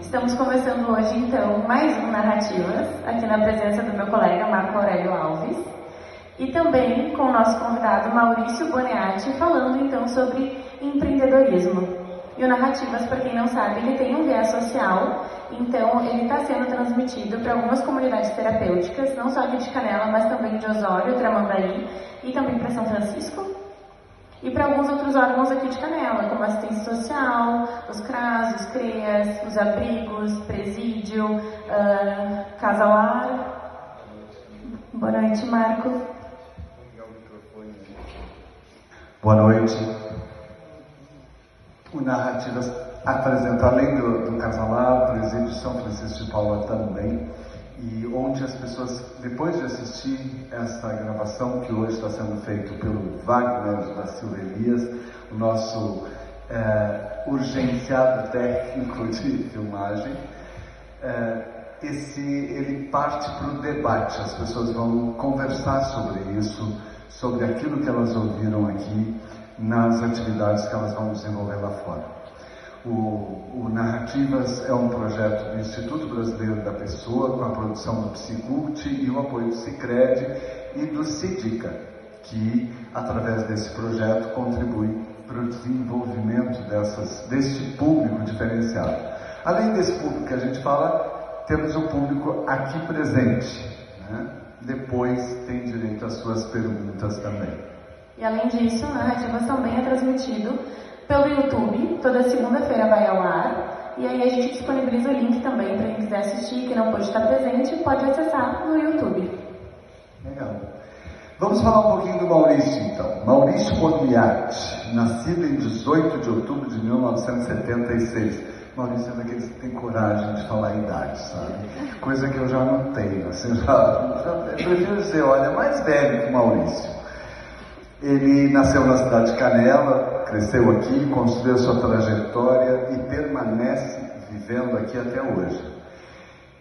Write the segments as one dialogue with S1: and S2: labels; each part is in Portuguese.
S1: Estamos começando hoje, então, mais um Narrativas, aqui na presença do meu colega Marco Aurélio Alves, e também com o nosso convidado Maurício Boneatti, falando, então, sobre empreendedorismo. E o Narrativas, para quem não sabe, ele tem um viés social, então ele está sendo transmitido para algumas comunidades terapêuticas, não só aqui de Canela, mas também de Osório, Tramandaí, e também para São Francisco. E para alguns outros órgãos aqui de Canela, como assistência social, os CRAS, os CREAS, os abrigos, presídio, Casa-Lar. Boa noite, Marco.
S2: Boa noite. O Narrativas apresenta, além do Casa-Lar, presídio São Francisco de Paula também, e onde as pessoas, depois de assistir essa gravação que hoje está sendo feita pelo Wagner da Silva Elias, o nosso urgenciado técnico de filmagem, ele parte para o debate. As pessoas vão conversar sobre isso, sobre aquilo que elas ouviram aqui, nas atividades que elas vão desenvolver lá fora. O Narrativas é um projeto do Instituto Brasileiro da Pessoa, com a produção do Psicult e o apoio do Sicredi e do Cidica, que, através desse projeto, contribui para o desenvolvimento deste público diferenciado. Além desse público que a gente fala, temos o público aqui presente, né? Depois tem direito às suas perguntas também.
S1: E além disso, o Narrativas também é transmitido pelo YouTube, toda segunda-feira vai ao ar, e aí a gente disponibiliza o link também para quem quiser assistir, que não pode estar presente, pode acessar no YouTube.
S2: Legal. Vamos falar um pouquinho do Maurício, então. Maurício Boneatti, nascido em 18 de outubro de 1976. Maurício é daqueles que tem coragem de falar a idade, sabe? Coisa que eu já não tenho, assim, eu prefiro dizer, olha, mais velho que o Maurício. Ele nasceu na cidade de Canela, cresceu aqui, construiu sua trajetória e permanece vivendo aqui até hoje.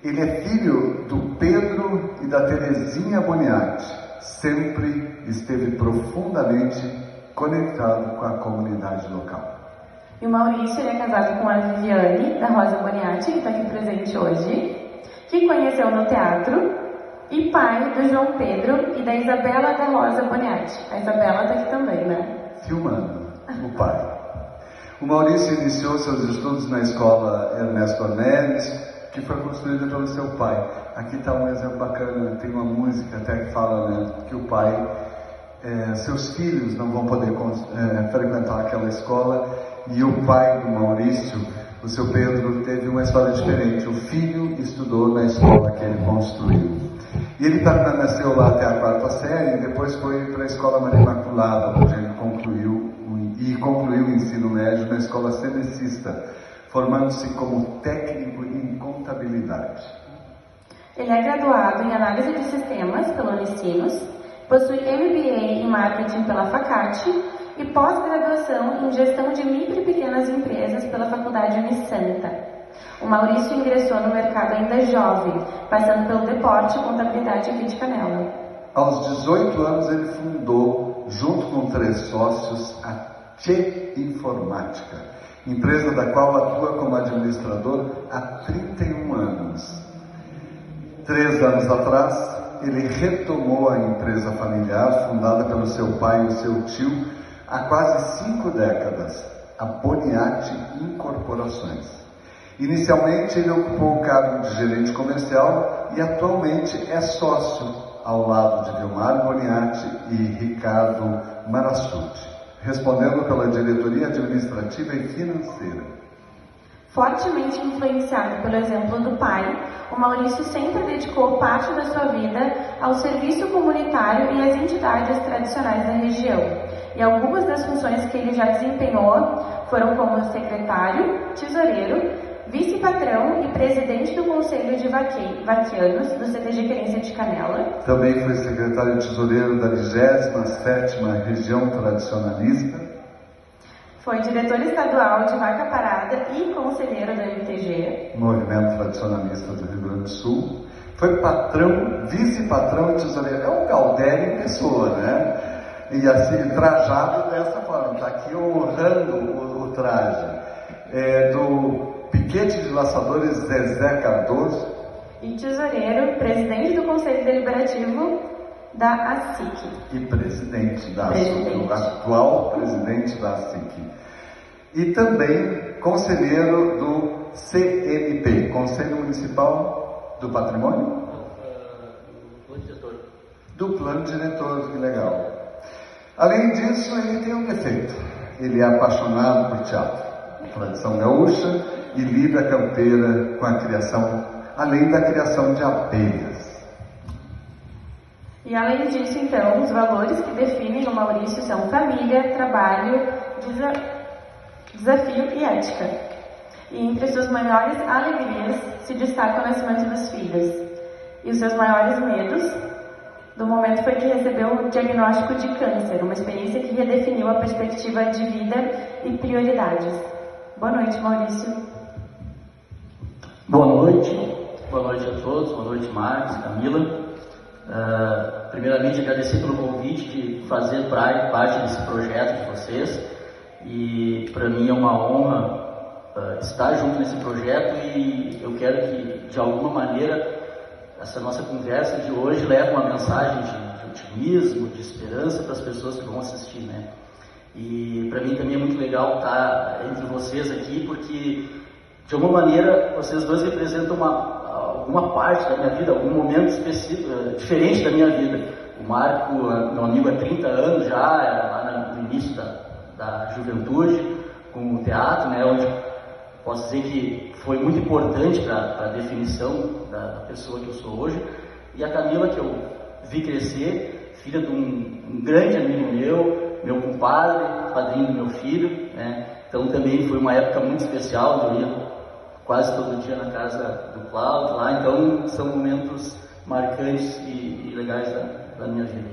S2: Ele é filho do Pedro e da Terezinha Boneatti, sempre esteve profundamente conectado com a comunidade local.
S1: E o Maurício, ele é casado com a Viviane, da Rosa Boneatti, que está aqui presente hoje, que conheceu no teatro, e pai do João Pedro e da Isabela da Rosa Boneatti. A Isabela está aqui também, né?
S2: Filmando o pai. O Maurício iniciou seus estudos na escola Ernesto Ornelis, que foi construída pelo seu pai. Aqui está um exemplo bacana, tem uma música até que fala, né, que o pai, seus filhos não vão poder frequentar aquela escola, e o pai do Maurício, o seu Pedro, teve uma história diferente. O filho estudou na escola que ele construiu. E ele permaneceu lá até a 4ª série, e depois foi para a Escola Maria Imaculada, onde ele concluiu o ensino médio na Escola Cenecista, formando-se como técnico em contabilidade.
S1: Ele é graduado em Análise de Sistemas pela Unicinos, possui MBA em Marketing pela Facate e pós-graduação em Gestão de Micro e Pequenas Empresas pela Faculdade Unisanta. O Maurício ingressou no mercado ainda jovem, passando pelo Deporte e Contabilidade aqui de Canela.
S2: Aos 18 anos ele fundou, junto com 3 sócios, a Tchê Informática, empresa da qual atua como administrador há 31 anos. 3 anos atrás, ele retomou a empresa familiar, fundada pelo seu pai e o seu tio, há quase 5 décadas, a Boneatti Incorporações. Inicialmente, ele ocupou o cargo de gerente comercial e atualmente é sócio ao lado de Vilmar Boneatti e Ricardo Marassuti, respondendo pela diretoria administrativa e financeira.
S1: Fortemente influenciado pelo exemplo do pai, o Maurício sempre dedicou parte da sua vida ao serviço comunitário e às entidades tradicionais da região. E algumas das funções que ele já desempenhou foram como secretário, tesoureiro, vice-patrão e presidente do Conselho de Vaquianos, do CTG Querência de Canela.
S2: Também foi secretário tesoureiro da 27ª Região Tradicionalista.
S1: Foi diretor estadual de Vaca Parada e conselheiro da MTG.
S2: Movimento Tradicionalista do Rio Grande do Sul. Foi patrão, vice-patrão e tesoureiro. É um Galdério em pessoa, né? E assim, trajado dessa forma. Está aqui honrando o traje. Do piquete de laçadores Zezé Cardoso.
S1: E tesoureiro, presidente do Conselho Deliberativo da ASIC.
S2: E presidente da ASIC, o atual presidente da ASIC. E também conselheiro do CMP, Conselho Municipal do Patrimônio? Do Plano Diretor, que legal. Além disso, ele tem um defeito. Ele é apaixonado por teatro, tradição gaúcha, e lida campeira com a criação, além da criação de abelhas.
S1: E além disso, então, os valores que definem o Maurício são família, trabalho, desafio e ética. E entre suas maiores alegrias se destaca o nascimento dos filhos. E os seus maiores medos do momento foi que recebeu o diagnóstico de câncer, uma experiência que redefiniu a perspectiva de vida e prioridades. Boa noite, Maurício.
S3: Boa noite a todos, boa noite, Marcos, Camila. Primeiramente, agradecer pelo convite de fazer parte desse projeto de vocês. E para mim é uma honra estar junto nesse projeto, e eu quero que, de alguma maneira, essa nossa conversa de hoje leve uma mensagem de otimismo, de esperança para as pessoas que vão assistir, né? E para mim também é muito legal estar entre vocês aqui, porque de alguma maneira vocês dois representam alguma parte da minha vida, algum momento específico, diferente da minha vida. O Marco, meu amigo há 30 anos já, lá no início da juventude, com o teatro, né, onde posso dizer que foi muito importante para a definição da pessoa que eu sou hoje. E a Camila, que eu vi crescer, filha de um grande amigo meu compadre, padrinho do meu filho, né? Então também foi uma época muito especial, eu ia quase todo dia na casa do Cláudio lá, então são momentos marcantes e legais da minha vida.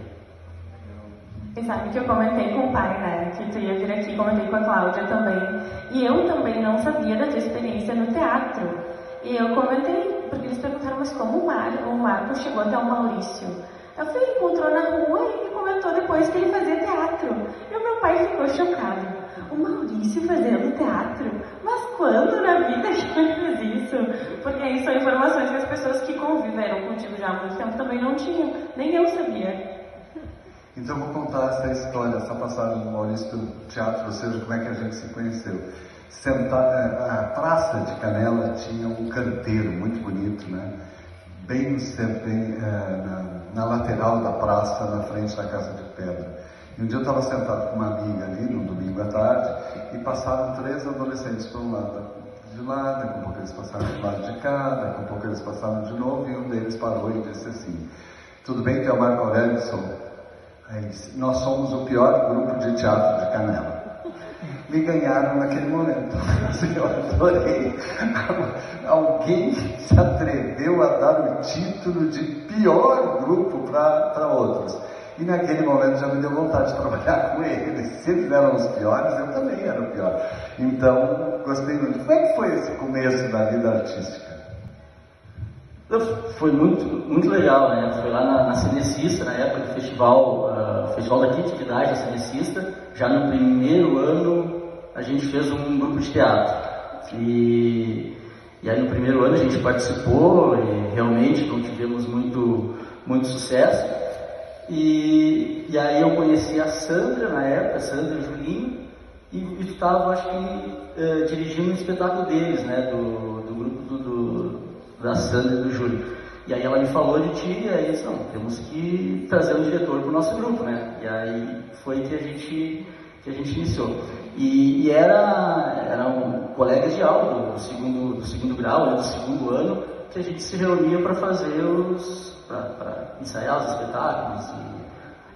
S1: E sabe que eu comentei com o pai, né, que tu ia vir aqui, comentei com a Cláudia também. E eu também não sabia da tua experiência no teatro. E eu comentei, porque eles perguntaram, mas como o Marco chegou até o Maurício? Eu falei, ele encontrou na rua e me comentou depois que ele fazia teatro. E o meu pai ficou chocado. O Maurício fazendo teatro? Mas quando na vida que ele fez isso? Porque aí são informações que as pessoas que conviveram contigo já há muito tempo também não tinham. Nem eu sabia.
S2: Então eu vou contar essa história, essa passagem do Maurício pelo teatro, ou seja, como é que a gente se conheceu. A Praça de Canela tinha um canteiro muito bonito, né? Bem no centro, na lateral da praça, na frente da Casa de Pedra. E um dia eu estava sentado com uma amiga ali, num domingo à tarde, e passaram 3 adolescentes por um lado de lá, daqui a pouco eles passaram do lado de cá, daqui a pouco eles passaram de novo, e um deles parou e disse assim: tudo bem que é o Marco Aurélio? Aí ele disse: nós somos o pior grupo de teatro de Canela. Me ganharam naquele momento. Eu adorei. Alguém se atreveu a dar o título de pior grupo para outros. E naquele momento já me deu vontade de trabalhar com eles. Se eles eram os piores, eu também era o pior. Então, gostei muito. Como é que foi esse começo da vida artística?
S3: Foi muito legal, né? Foi lá na Cenecista, na época do festival da Criatividade da Cenecista. Já no primeiro ano a gente fez um grupo de teatro. E aí no primeiro ano a gente participou e realmente não tivemos muito sucesso. E aí eu conheci a Sandra na época, a Sandra e o Julinho, e estava, acho que, dirigindo um espetáculo deles, né? Do grupo da Sandra e do Júlio. E aí ela me falou de ti, e aí eu disse, não, temos que trazer um diretor para o nosso grupo, né? E aí foi que a gente iniciou. E eram colegas de aula do segundo grau, né, do segundo ano, que a gente se reunia para fazer para ensaiar os espetáculos.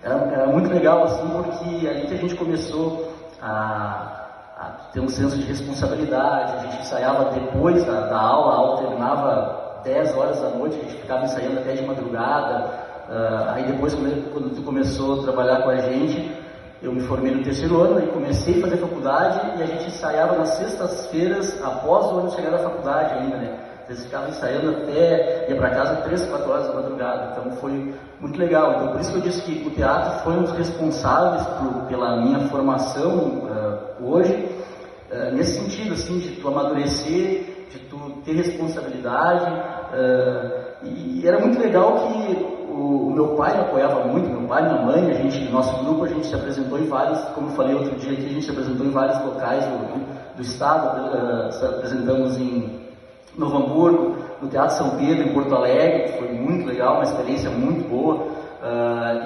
S3: E era muito legal, assim, porque ali que a gente começou a ter um senso de responsabilidade. A gente ensaiava depois da aula, a aula terminava 10 horas da noite, a gente ficava ensaiando até de madrugada. Aí depois, quando tu começou a trabalhar com a gente, eu me formei no terceiro ano e comecei a fazer faculdade, e a gente ensaiava nas sextas-feiras, após o ano chegar da faculdade ainda, né? Eles ficavam ensaiando até, ia para casa 3, 4 horas da madrugada, então foi muito legal. Então por isso que eu disse que o teatro foi um dos responsáveis pela minha formação hoje, nesse sentido, assim, de tu amadurecer ter responsabilidade, e era muito legal que o meu pai me apoiava muito, meu pai, minha mãe, nosso grupo, a gente se apresentou em vários, como eu falei outro dia aqui, a gente se apresentou em vários locais do estado, se apresentamos em Novo Hamburgo, no Teatro São Pedro, em Porto Alegre, que foi muito legal, uma experiência muito boa,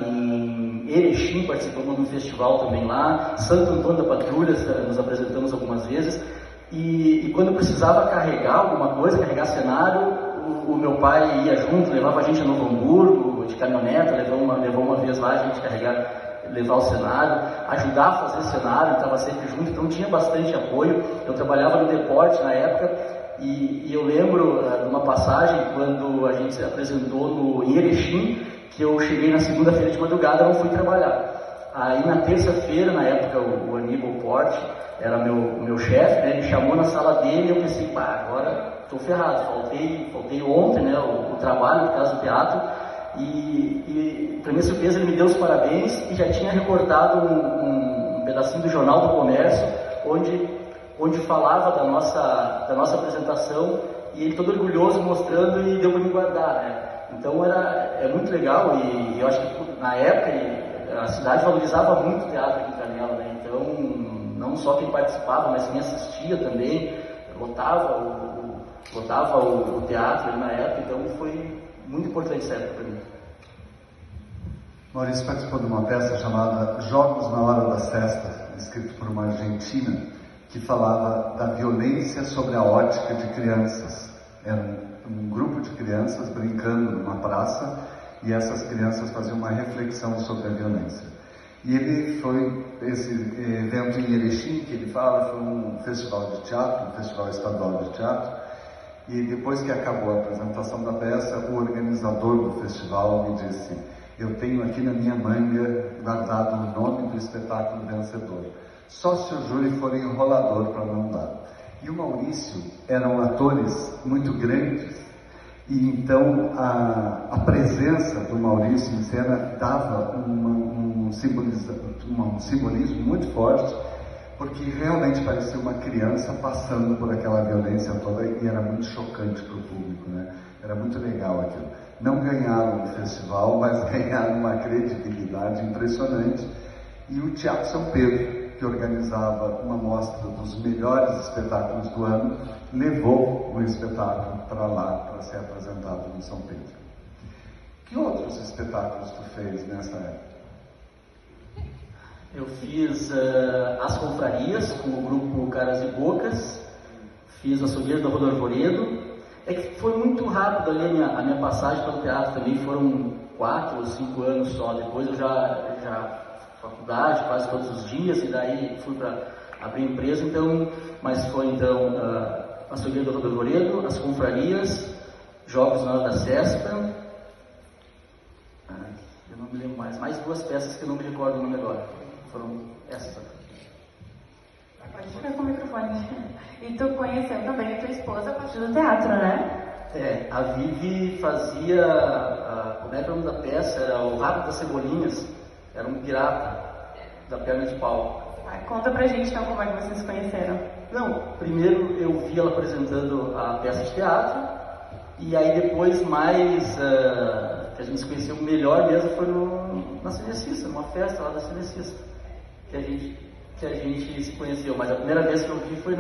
S3: em Erechim participamos de um festival também lá, Santo Antônio da Patrulha, nos apresentamos algumas vezes, e quando precisava carregar alguma coisa, carregar cenário, o meu pai ia junto, levava a gente a Novo Hamburgo, de caminhoneta, levou uma vez lá a gente levar o cenário, ajudar a fazer cenário, estava sempre junto, então tinha bastante apoio. Eu trabalhava no Deporte na época, e eu lembro de uma passagem, quando a gente se apresentou em Erechim, que eu cheguei na segunda-feira de madrugada, não fui trabalhar. Aí na terça-feira, na época, o Aníbal Porte era meu chefe, né, ele chamou na sala dele e eu pensei, pá, agora estou ferrado, faltei ontem, né, o trabalho por causa do teatro, e para minha surpresa ele me deu os parabéns e já tinha recortado um pedacinho do Jornal do Comércio, onde falava da nossa apresentação, e ele todo orgulhoso mostrando e deu para me guardar, né. Então é muito legal, e eu acho que na época a cidade valorizava muito o teatro aqui em Canela, né? Então não só quem participava, mas quem assistia também, lotava o teatro ali na época, então foi muito importante essa época para mim.
S2: Maurício participou de uma peça chamada Jogos na Hora da Sesta, escrito por uma argentina, que falava da violência sobre a ótica de crianças. Era um grupo de crianças brincando numa praça, e essas crianças faziam uma reflexão sobre a violência. E esse evento em Erechim, que ele fala, foi um festival de teatro, um festival estadual de teatro, e depois que acabou a apresentação da peça, o organizador do festival me disse: eu tenho aqui na minha manga guardado o nome do espetáculo vencedor, só se o júri for enrolador para não dar. E o Maurício eram atores muito grandes, e então a presença do Maurício em cena dava um simbolismo muito forte, porque realmente parecia uma criança passando por aquela violência toda, e era muito chocante para o público, né? Era muito legal aquilo. Não ganharam o festival, mas ganharam uma credibilidade impressionante. E o Teatro São Pedro, que organizava uma mostra dos melhores espetáculos do ano, levou o espetáculo para lá, para ser apresentado no São Pedro. Que outros espetáculos tu fez nessa época?
S3: Eu fiz As Confrarias, com o grupo Caras e Bocas, fiz Açougueiro da Rua do Arvoredo. É que foi muito rápido ali a minha passagem pelo teatro também, foram 4 ou 5 anos só. Depois eu já faculdade, quase todos os dias, e daí fui para abrir empresa, mas foi Açougueiro da Rua do Arvoredo, As Confrarias, Jogos na Hora da Sesta, eu não me lembro mais 2 peças que eu não me recordo o nome agora, foram essas.
S1: Pode ficar com o microfone. E tu conheceu também a tua esposa a partir do teatro, né?
S3: A Vivi fazia, como é que é o nome da peça? Era o Rabo das Cebolinhas, era um pirata da perna de pau.
S1: Conta pra gente então como é que vocês se conheceram.
S3: Não, primeiro eu vi ela apresentando a peça de teatro, e aí depois que a gente se conheceu melhor mesmo foi na Cinecista, numa festa lá da Cinecista, que a gente se conheceu. Mas a primeira vez que eu vi foi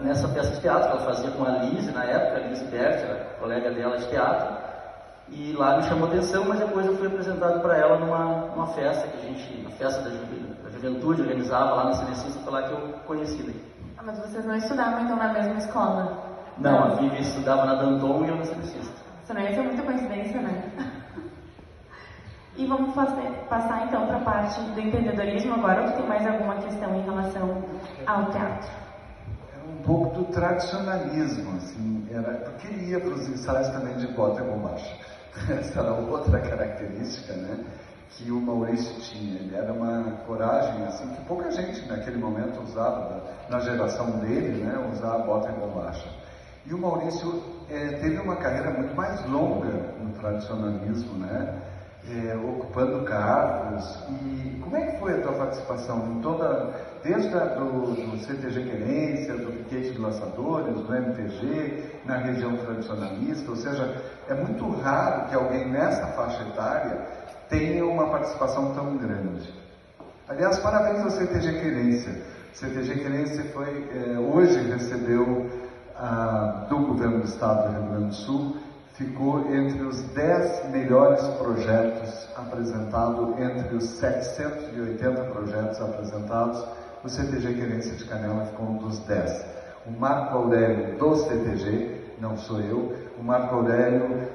S3: nessa peça de teatro que ela fazia com a Lise na época, a Lise Bert, era colega dela de teatro, e lá me chamou atenção, mas depois eu fui apresentado para ela numa festa na festa da juventude, organizava lá na Cinecista, foi lá que eu conheci daí.
S1: Mas vocês não estudavam então na mesma escola?
S3: Não, a Vivi estudava na Danton e eu na Cinecista.
S1: Isso não ia ser muita coincidência, né? E vamos passar então para a parte do empreendedorismo agora, ou tem mais alguma questão em relação ao teatro?
S2: Era um pouco do tradicionalismo, assim, porque ele ia para os ensaios também de bota e bombacha. Essa era outra característica, né, que o Maurício tinha. Ele era uma coragem, assim, que pouca gente naquele momento usava, na geração dele, né, usar bota e bombacha. E o Maurício teve uma carreira muito mais longa no tradicionalismo, né? ocupando cargos. E como é que foi a tua participação em desde do CTG Querência, do Piquete de Laçadores, do MTG, na região tradicionalista? Ou seja, é muito raro que alguém nessa faixa etária tenha uma participação tão grande. Aliás, parabéns ao CTG Querência. O CTG Querência hoje recebeu do Governo do Estado do Rio Grande do Sul, ficou entre os 10 melhores projetos apresentados, entre os 780 projetos apresentados, o CTG Querência de Canela ficou um dos 10. O Marco Aurélio do CTG, não sou eu, o Marco Aurélio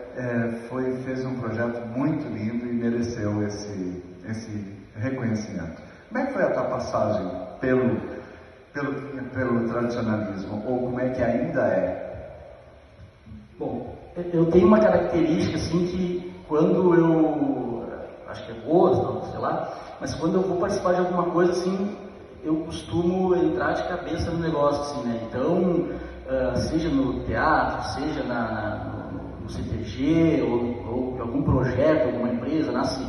S2: fez um projeto muito lindo e mereceu esse reconhecimento. Como é que foi a tua passagem pelo tradicionalismo, ou como é que ainda é?
S3: Bom, eu tenho uma característica assim que quando eu, acho que é gosto, sei lá, mas quando eu vou participar de alguma coisa assim, eu costumo entrar de cabeça no negócio, assim, né? Então, seja no teatro, seja no CTG, ou algum projeto, alguma empresa, nasci.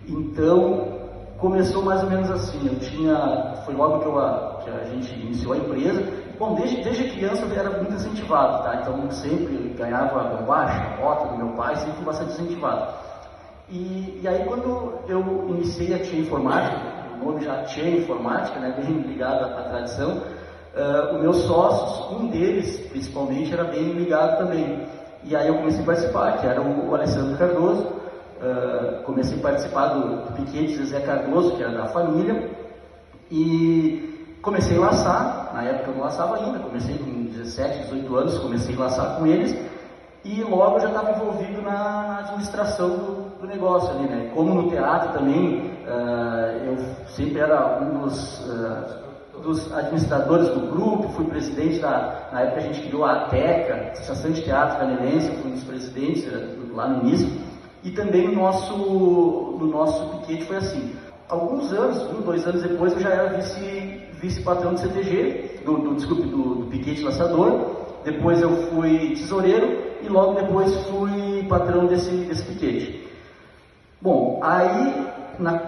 S3: Então, começou mais ou menos assim. Foi logo que a gente iniciou a empresa. Bom, desde criança eu era muito incentivado, tá? Então, sempre ganhava bombacha, nota do meu pai, sempre fui bastante incentivado. E aí, quando eu iniciei a Tia Informática, o nome já Tia Informática, né, bem ligado à tradição, os meus sócios, um deles, principalmente, era bem ligado também. E aí eu comecei a participar, que era o Alessandro Cardoso, comecei a participar do Piquete Zezé Cardoso, que era da família, e comecei a laçar. Na época eu não laçava ainda, comecei com 17, 18 anos, comecei a laçar com eles, e logo já estava envolvido na administração do negócio ali, né? Como no teatro também, eu sempre era um dos administradores do grupo, fui presidente na época a gente criou a ATECA, Associação de Teatro Canelense, fui um dos presidentes lá no início, e também no nosso piquete foi assim. Alguns anos, 2 anos depois, eu já era vice-patrão do CTG, do Piquete Laçador. Depois eu fui tesoureiro e logo depois fui patrão desse piquete. Bom, aí,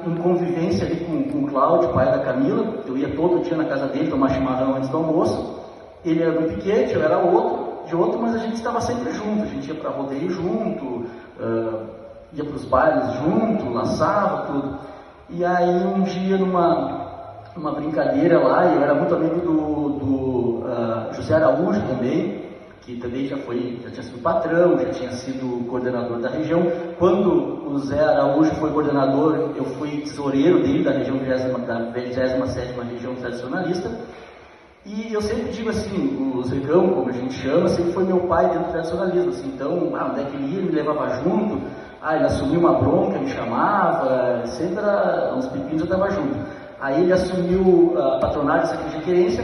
S3: em convivência ali com o Cláudio, pai da Camila, eu ia todo dia na casa dele tomar chimarrão antes do almoço. Ele era do piquete, eu era de outro, mas a gente estava sempre junto. A gente ia para rodeio junto, ia para os bailes junto, laçava tudo. E aí um dia numa brincadeira lá, eu era muito amigo do José Araújo também, que também já tinha sido patrão, já tinha sido coordenador da região. Quando o Zé Araújo foi coordenador, eu fui tesoureiro dele da região 27ª região tradicionalista. E eu sempre digo assim, o Zegão, como a gente chama, sempre foi meu pai dentro do tradicionalismo. Assim, então, onde é que ele ia, me levava junto. Ele assumiu uma bronca, me chamava, sempre era uns pepinos, eu estava junto. Aí ele assumiu a patronato da CTG Querência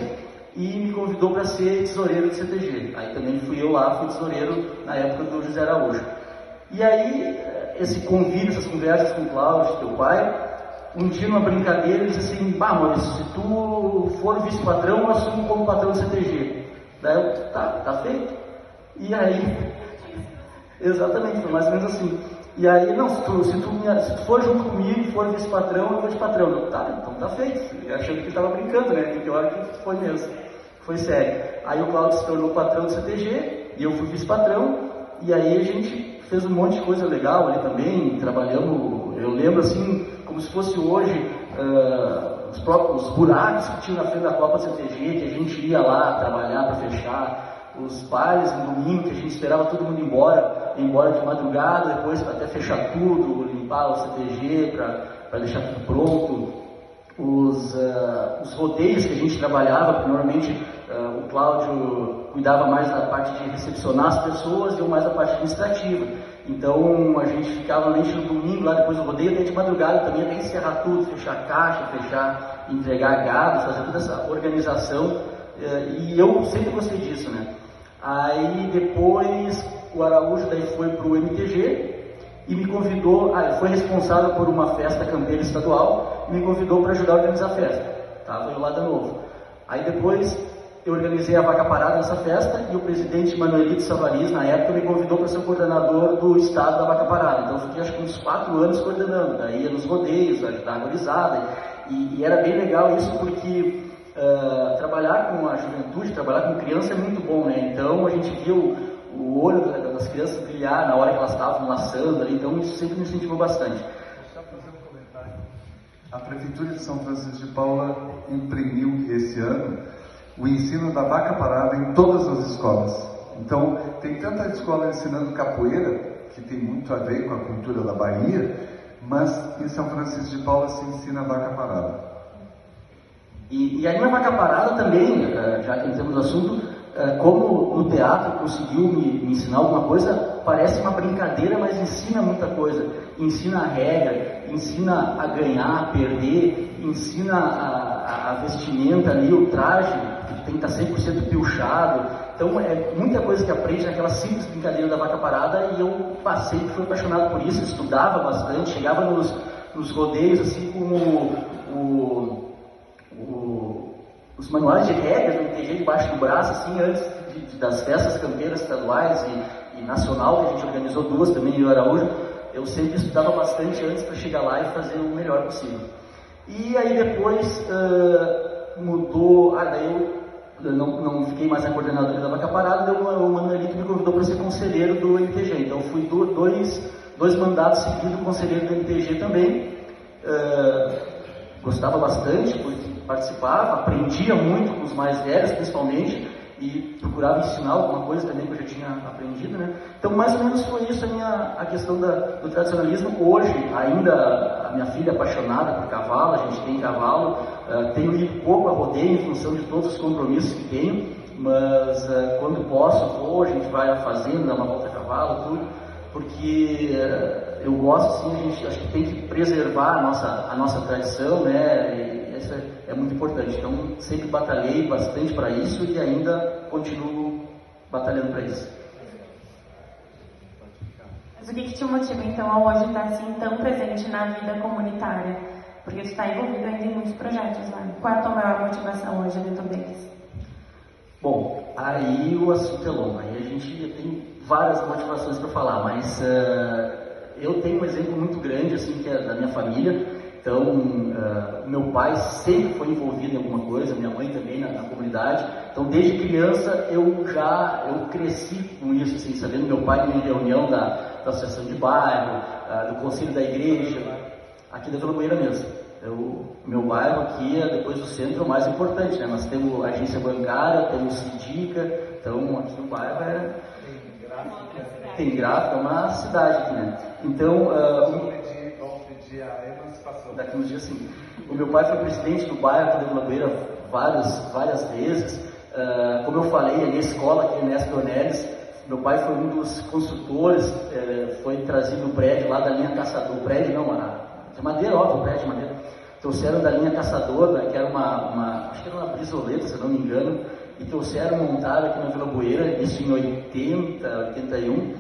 S3: e me convidou para ser tesoureiro do CTG. Aí também fui eu lá, fui tesoureiro na época do José Araújo. E aí, esse convívio, essas conversas com o Cláudio, teu pai, um dia numa brincadeira, ele disse assim, Maurício, se tu for vice-patrão, eu assumo como patrão do CTG. Daí eu, tá feito. E aí, exatamente, foi mais ou menos assim. E aí, não, se tu for junto comigo e for vice-patrão, eu vou de patrão. Eu, então tá feito. Eu achando que ele estava brincando, né? Porque a hora que foi mesmo. Foi sério. Aí o Cláudio se tornou patrão do CTG e eu fui vice-patrão. E aí a gente fez um monte de coisa legal ali também. Trabalhamos, eu lembro assim, como se fosse hoje, os próprios buracos que tinham na frente da Copa CTG, que a gente ia lá trabalhar para fechar. Os bailes no domingo, que a gente esperava todo mundo ir embora de madrugada, depois para até fechar tudo, limpar o CTG para deixar tudo pronto. Os rodeios que a gente trabalhava, porque normalmente o Cláudio cuidava mais da parte de recepcionar as pessoas e eu mais da parte administrativa. Então a gente ficava normalmente no domingo, lá depois do rodeio, até de madrugada também, até encerrar tudo, fechar caixa, entregar gado, fazer toda essa organização. E eu sempre gostei disso, né? Aí depois o Araújo daí foi para o MTG e me convidou, ele foi responsável por uma festa campeira estadual e me convidou para ajudar a organizar a festa. Tava eu lá de novo. Aí depois eu organizei a Vaca Parada nessa festa e o presidente Manuelito Savariz, na época, me convidou para ser o coordenador do estado da Vaca Parada. Então eu fiquei acho que uns 4 anos coordenando, daí ia nos rodeios, ajudar a gurizada, e era bem legal isso porque trabalhar com a juventude, trabalhar com criança é muito bom, né? Então a gente viu o olho das crianças brilhar na hora que elas estavam laçando ali, então isso sempre me incentivou bastante.
S2: Deixa eu fazer um comentário. A Prefeitura de São Francisco de Paula imprimiu esse ano o ensino da Vaca Parada em todas as escolas. Então, tem tanta escola ensinando capoeira, que tem muito a ver com a cultura da Bahia, mas em São Francisco de Paula se ensina a Vaca Parada.
S3: E aí na Vaca Parada também, já que entramos no assunto, como no teatro conseguiu me ensinar alguma coisa, parece uma brincadeira, mas ensina muita coisa. Ensina a regra, ensina a ganhar, a perder, ensina a vestimenta ali, o traje, que tem que estar 100% pilchado. Então é muita coisa que aprende naquela simples brincadeira da Vaca Parada, e eu passei, fui apaixonado por isso, estudava bastante, chegava nos rodeios assim como os manuais de regras do ITG debaixo do braço, assim, antes das festas campeiras estaduais e nacional, que a gente organizou 2 também em Araújo. Eu sempre estudava bastante antes para chegar lá e fazer o melhor possível. E aí depois mudou, daí eu não fiquei mais na coordenadora da Vaca Parada, daí o Manuelito me convidou para ser conselheiro do MTG. Então eu fui dois mandatos seguidos conselheiro do MTG também. Gostava bastante, porque participava, aprendia muito com os mais velhos, principalmente, e procurava ensinar alguma coisa também que eu já tinha aprendido, né? Então, mais ou menos foi isso a questão do tradicionalismo. Hoje, ainda, a minha filha é apaixonada por cavalo, a gente tem cavalo, tenho ido pouco a rodeio em função de todos os compromissos que tenho, mas quando posso, vou, a gente vai à fazenda, dá uma volta a cavalo, tudo, porque eu gosto, sim, a gente acho que tem que preservar a nossa tradição, né? E isso é muito importante. Então, sempre batalhei bastante para isso e ainda continuo batalhando para isso.
S1: Mas o que te motiva, então, a hoje estar assim tão presente na vida comunitária? Porque tu está envolvido ainda em muitos projetos lá. Qual é a tua maior motivação hoje dentro deles?
S3: Bom, aí o assunto é longo. Aí a gente tem várias motivações para falar, mas eu tenho um exemplo muito grande, assim, que é da minha família. Então, meu pai sempre foi envolvido em alguma coisa, minha mãe também na comunidade. Então, desde criança eu cresci com isso, assim, sabendo meu pai em reunião da associação de bairro, do conselho da igreja, aqui da Vila Bueira mesmo. Meu bairro aqui, depois do centro, é o mais importante, né? Nós temos agência bancária, temos sindica, então aqui no bairro tem gráfica, é uma cidade aqui, né? Então, daqui uns dias, sim. O meu pai foi presidente do bairro da Vila Bueira várias vezes. Como eu falei, a minha escola aqui, Ernesto Dornelles, meu pai foi um dos construtores, foi trazido o prédio lá da linha Caçador. O prédio não, de madeira, óbvio, o prédio de madeira. Trouxeram da linha Caçador, né, que era acho que era uma brisoleta, se eu não me engano, e trouxeram montada aqui na Vila Bueira, isso em 80, 81.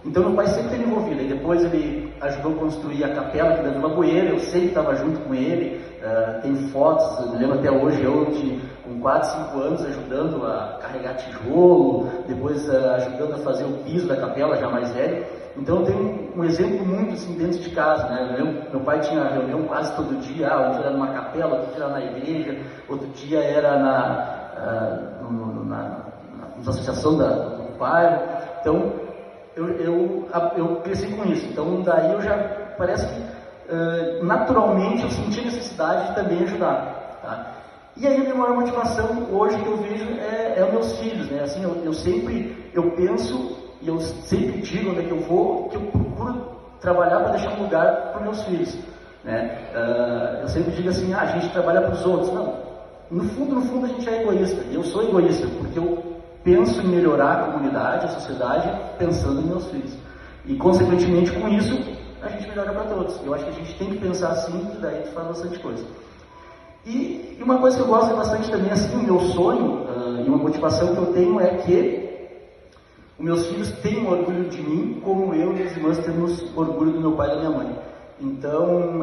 S3: Então meu pai sempre esteve envolvido, e depois ele ajudou a construir a capela aqui da Vila Bueira, eu sempre estava junto com ele, tem fotos, eu me lembro até hoje, eu com 4, 5 anos ajudando a carregar tijolo, depois ajudando a fazer o piso da capela, já mais velho. Então eu tenho um exemplo muito assim dentro de casa, né? Meu pai tinha reunião quase todo dia, um dia era numa capela, outro dia era na igreja, outro dia era na associação do bairro. Então eu cresci com isso. Então daí eu já parece que naturalmente eu senti a necessidade de também ajudar, tá? E aí a minha maior motivação hoje que eu vejo é os meus filhos, né? Assim, eu penso e eu sempre digo onde é que eu vou, que eu procuro trabalhar para deixar um lugar para os meus filhos, né? Eu sempre digo assim, a gente trabalha para os outros. Não, no fundo a gente é egoísta, e eu sou egoísta, porque eu penso em melhorar a comunidade, a sociedade, pensando em meus filhos. E, consequentemente, com isso, a gente melhora para todos. Eu acho que a gente tem que pensar assim, que daí faz bastante coisa. E uma coisa que eu gosto bastante também, assim, o meu sonho e uma motivação que eu tenho é que os meus filhos tenham orgulho de mim, como eu e minhas irmãs temos orgulho do meu pai e da minha mãe. Então,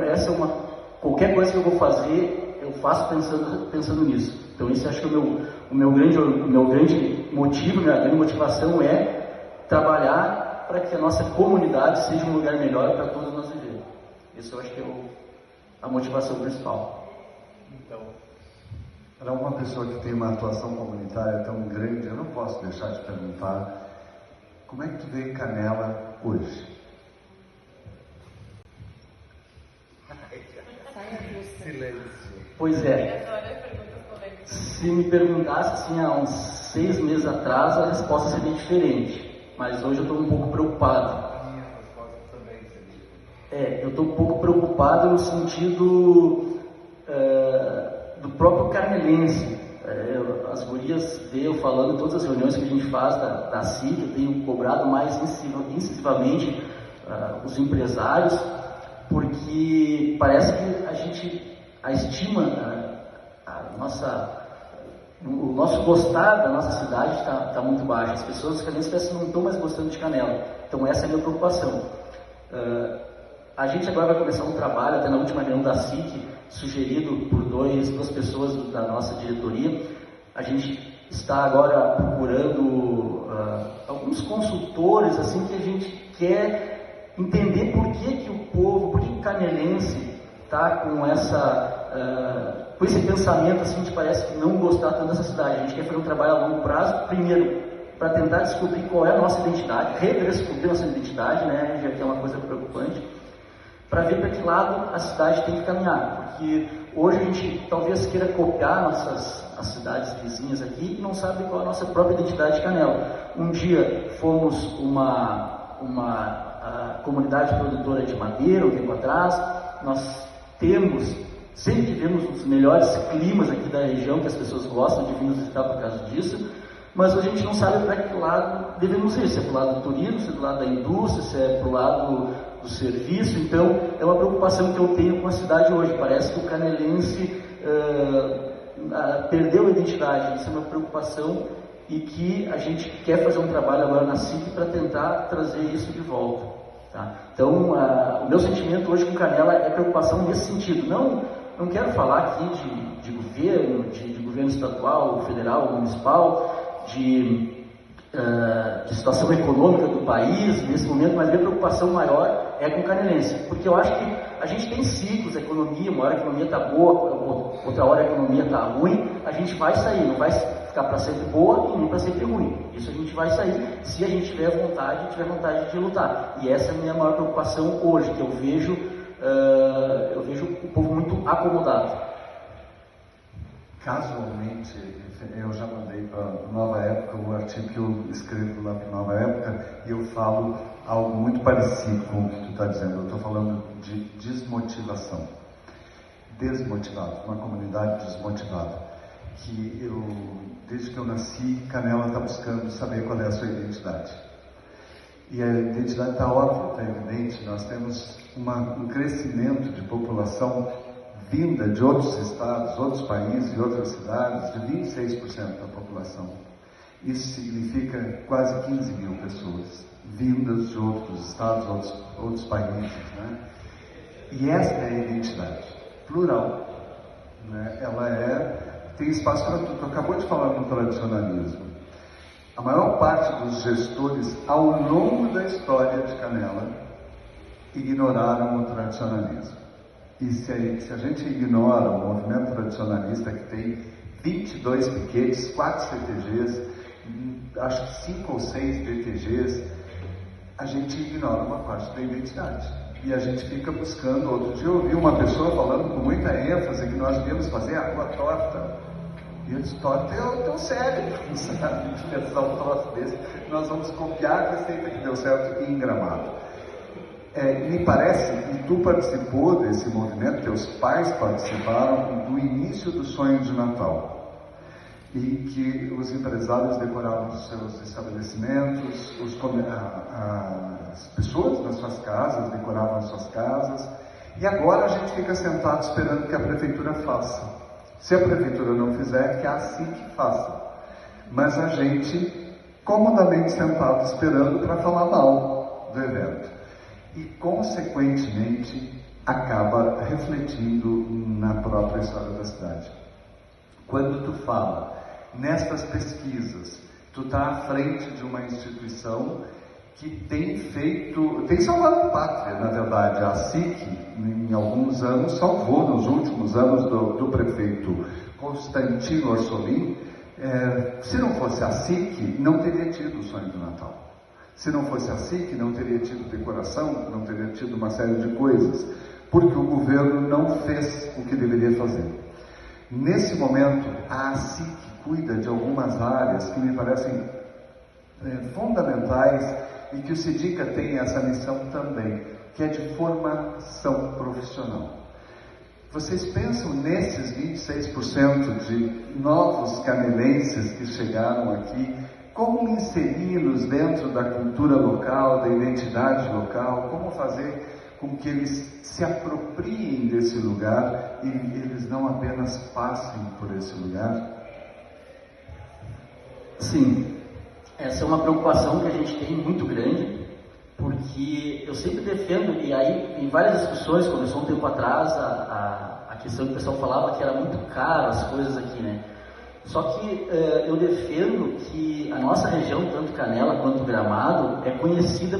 S3: qualquer coisa que eu vou fazer, eu faço pensando nisso. Então, esse acho que é o o meu grande motivo, minha grande motivação é trabalhar para que a nossa comunidade seja um lugar melhor para todos nós vivermos. Isso eu acho que é a motivação principal.
S2: Então, para uma pessoa que tem uma atuação comunitária tão grande, eu não posso deixar de perguntar, como é que tu vê Canela hoje? Silêncio.
S3: Pois é. Se me perguntasse assim há uns 6 meses atrás, a resposta seria diferente. Mas hoje eu estou um pouco preocupado.
S2: A minha resposta também seria diferente.
S3: Eu estou um pouco preocupado no sentido do próprio canelense. As gurias veem eu falando em todas as reuniões que a gente faz da CIC, eu tenho cobrado mais incisivamente os empresários, porque parece que a estima, o nosso gostar da nossa cidade está muito baixo. As pessoas canelenses não estão mais gostando de Canela. Então essa é a minha preocupação. A gente agora vai começar um trabalho, até na última reunião da CIC, sugerido por duas pessoas da nossa diretoria. A gente está agora procurando alguns consultores, assim, que a gente quer entender por que o povo, por que o canelense está com esse pensamento, assim, de parece que não gostar tanto dessa cidade. A gente quer fazer um trabalho a longo prazo, primeiro, para tentar descobrir qual é a nossa identidade, redescobrir a nossa identidade, né, já que é uma coisa preocupante, para ver para que lado a cidade tem que caminhar, porque hoje a gente talvez queira copiar as cidades vizinhas aqui e não sabe qual é a nossa própria identidade de Canela. Um dia fomos uma comunidade produtora de madeira, um tempo atrás, nós sempre tivemos os melhores climas aqui da região, que as pessoas gostam de vir nos visitar por causa disso, mas hoje a gente não sabe para que lado devemos ir, se é para o lado do turismo, se é para o lado da indústria, se é para o lado do serviço. Então é uma preocupação que eu tenho com a cidade hoje. Parece que o canelense perdeu a identidade. Isso é uma preocupação e que a gente quer fazer um trabalho agora na CIC para tentar trazer isso de volta, tá? Então o meu sentimento hoje com Canela é preocupação nesse sentido. Não quero falar aqui de governo estadual, federal, municipal, de situação econômica do país nesse momento, mas a minha preocupação maior é com o canelense, porque eu acho que a gente tem ciclos da economia, uma hora a economia está boa, outra hora a economia está ruim, a gente vai sair, não vai ficar para sempre boa e nem para sempre ruim. Isso a gente vai sair se a gente tiver vontade de lutar. E essa é a minha maior preocupação hoje, que eu vejo o povo muito acomodado.
S2: Casualmente, eu já mandei para Nova Época o artigo que eu escrevo lá para Nova Época e eu falo algo muito parecido com o que tu está dizendo. Eu estou falando de desmotivação. Desmotivado, uma comunidade desmotivada. Que desde que eu nasci, Canela está buscando saber qual é a sua identidade. E a identidade está óbvia, está evidente. Nós temos um crescimento de população vinda de outros estados, outros países e outras cidades, de 26% da população. Isso significa quase 15 mil pessoas vindas de outros estados, outros países, né? E essa é a identidade plural, né? Tem espaço para tudo. Tu acabou de falar no tradicionalismo. A maior parte dos gestores, ao longo da história de Canela, ignoraram o tradicionalismo. E se a gente ignora o movimento tradicionalista, que tem 22 piquetes, 4 CTGs, acho que 5 ou 6 BTGs, a gente ignora uma parte da identidade. E a gente fica buscando. Outro dia eu ouvi uma pessoa falando com muita ênfase que nós devíamos fazer a rua torta. E eu disse, torta é o teu cérebro, sabe? A gente pensar um troço desse, nós vamos copiar a receita que deu certo em Gramado. Me parece que tu participou desse movimento, teus pais participaram do início do sonho de Natal, e que os empresários decoravam os seus estabelecimentos, as pessoas nas suas casas decoravam as suas casas, e agora a gente fica sentado esperando que a prefeitura faça. Se a prefeitura não fizer, que a CIC faça. Mas a gente comodamente sentado esperando para falar mal do evento. E, consequentemente, acaba refletindo na própria história da cidade. Quando tu fala nestas pesquisas. Tu está à frente de uma instituição que tem salvado pátria, na verdade. A SIC, em alguns anos, salvou, nos últimos anos do prefeito Constantino Orsolim. Se não fosse a SIC, não teria tido o sonho do Natal. Se não fosse a SIC, não teria tido decoração, não teria tido uma série de coisas, porque o governo não fez o que deveria fazer. Nesse momento, a SIC cuida de algumas áreas que me parecem fundamentais e que o SIDICA tem essa missão também, que é de formação profissional. Vocês pensam nesses 26% de novos canelenses que chegaram aqui, como inseri-los dentro da cultura local, da identidade local, como fazer com que eles se apropriem desse lugar e eles não apenas passem por esse lugar?
S3: Sim, essa é uma preocupação que a gente tem muito grande, porque eu sempre defendo, e aí em várias discussões, começou um tempo atrás, a questão que o pessoal falava que era muito caro as coisas aqui, né? Só que eu defendo que a nossa região, tanto Canela quanto Gramado, é conhecida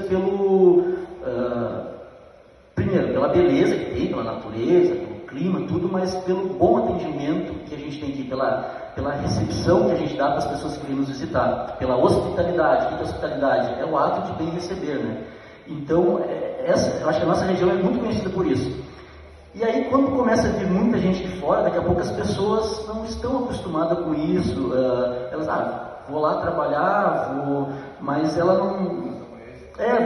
S3: primeiro, pela beleza que tem, pela natureza, pelo clima, tudo, mas pelo bom atendimento que a gente tem aqui, pela recepção que a gente dá para as pessoas que vêm nos visitar, pela hospitalidade. O que é hospitalidade? É o ato de bem receber, né? Então, eu acho que a nossa região é muito conhecida por isso. E aí, quando começa a vir muita gente de fora, daqui a pouco as pessoas não estão acostumadas com isso. Elas, vou lá trabalhar, mas ela não...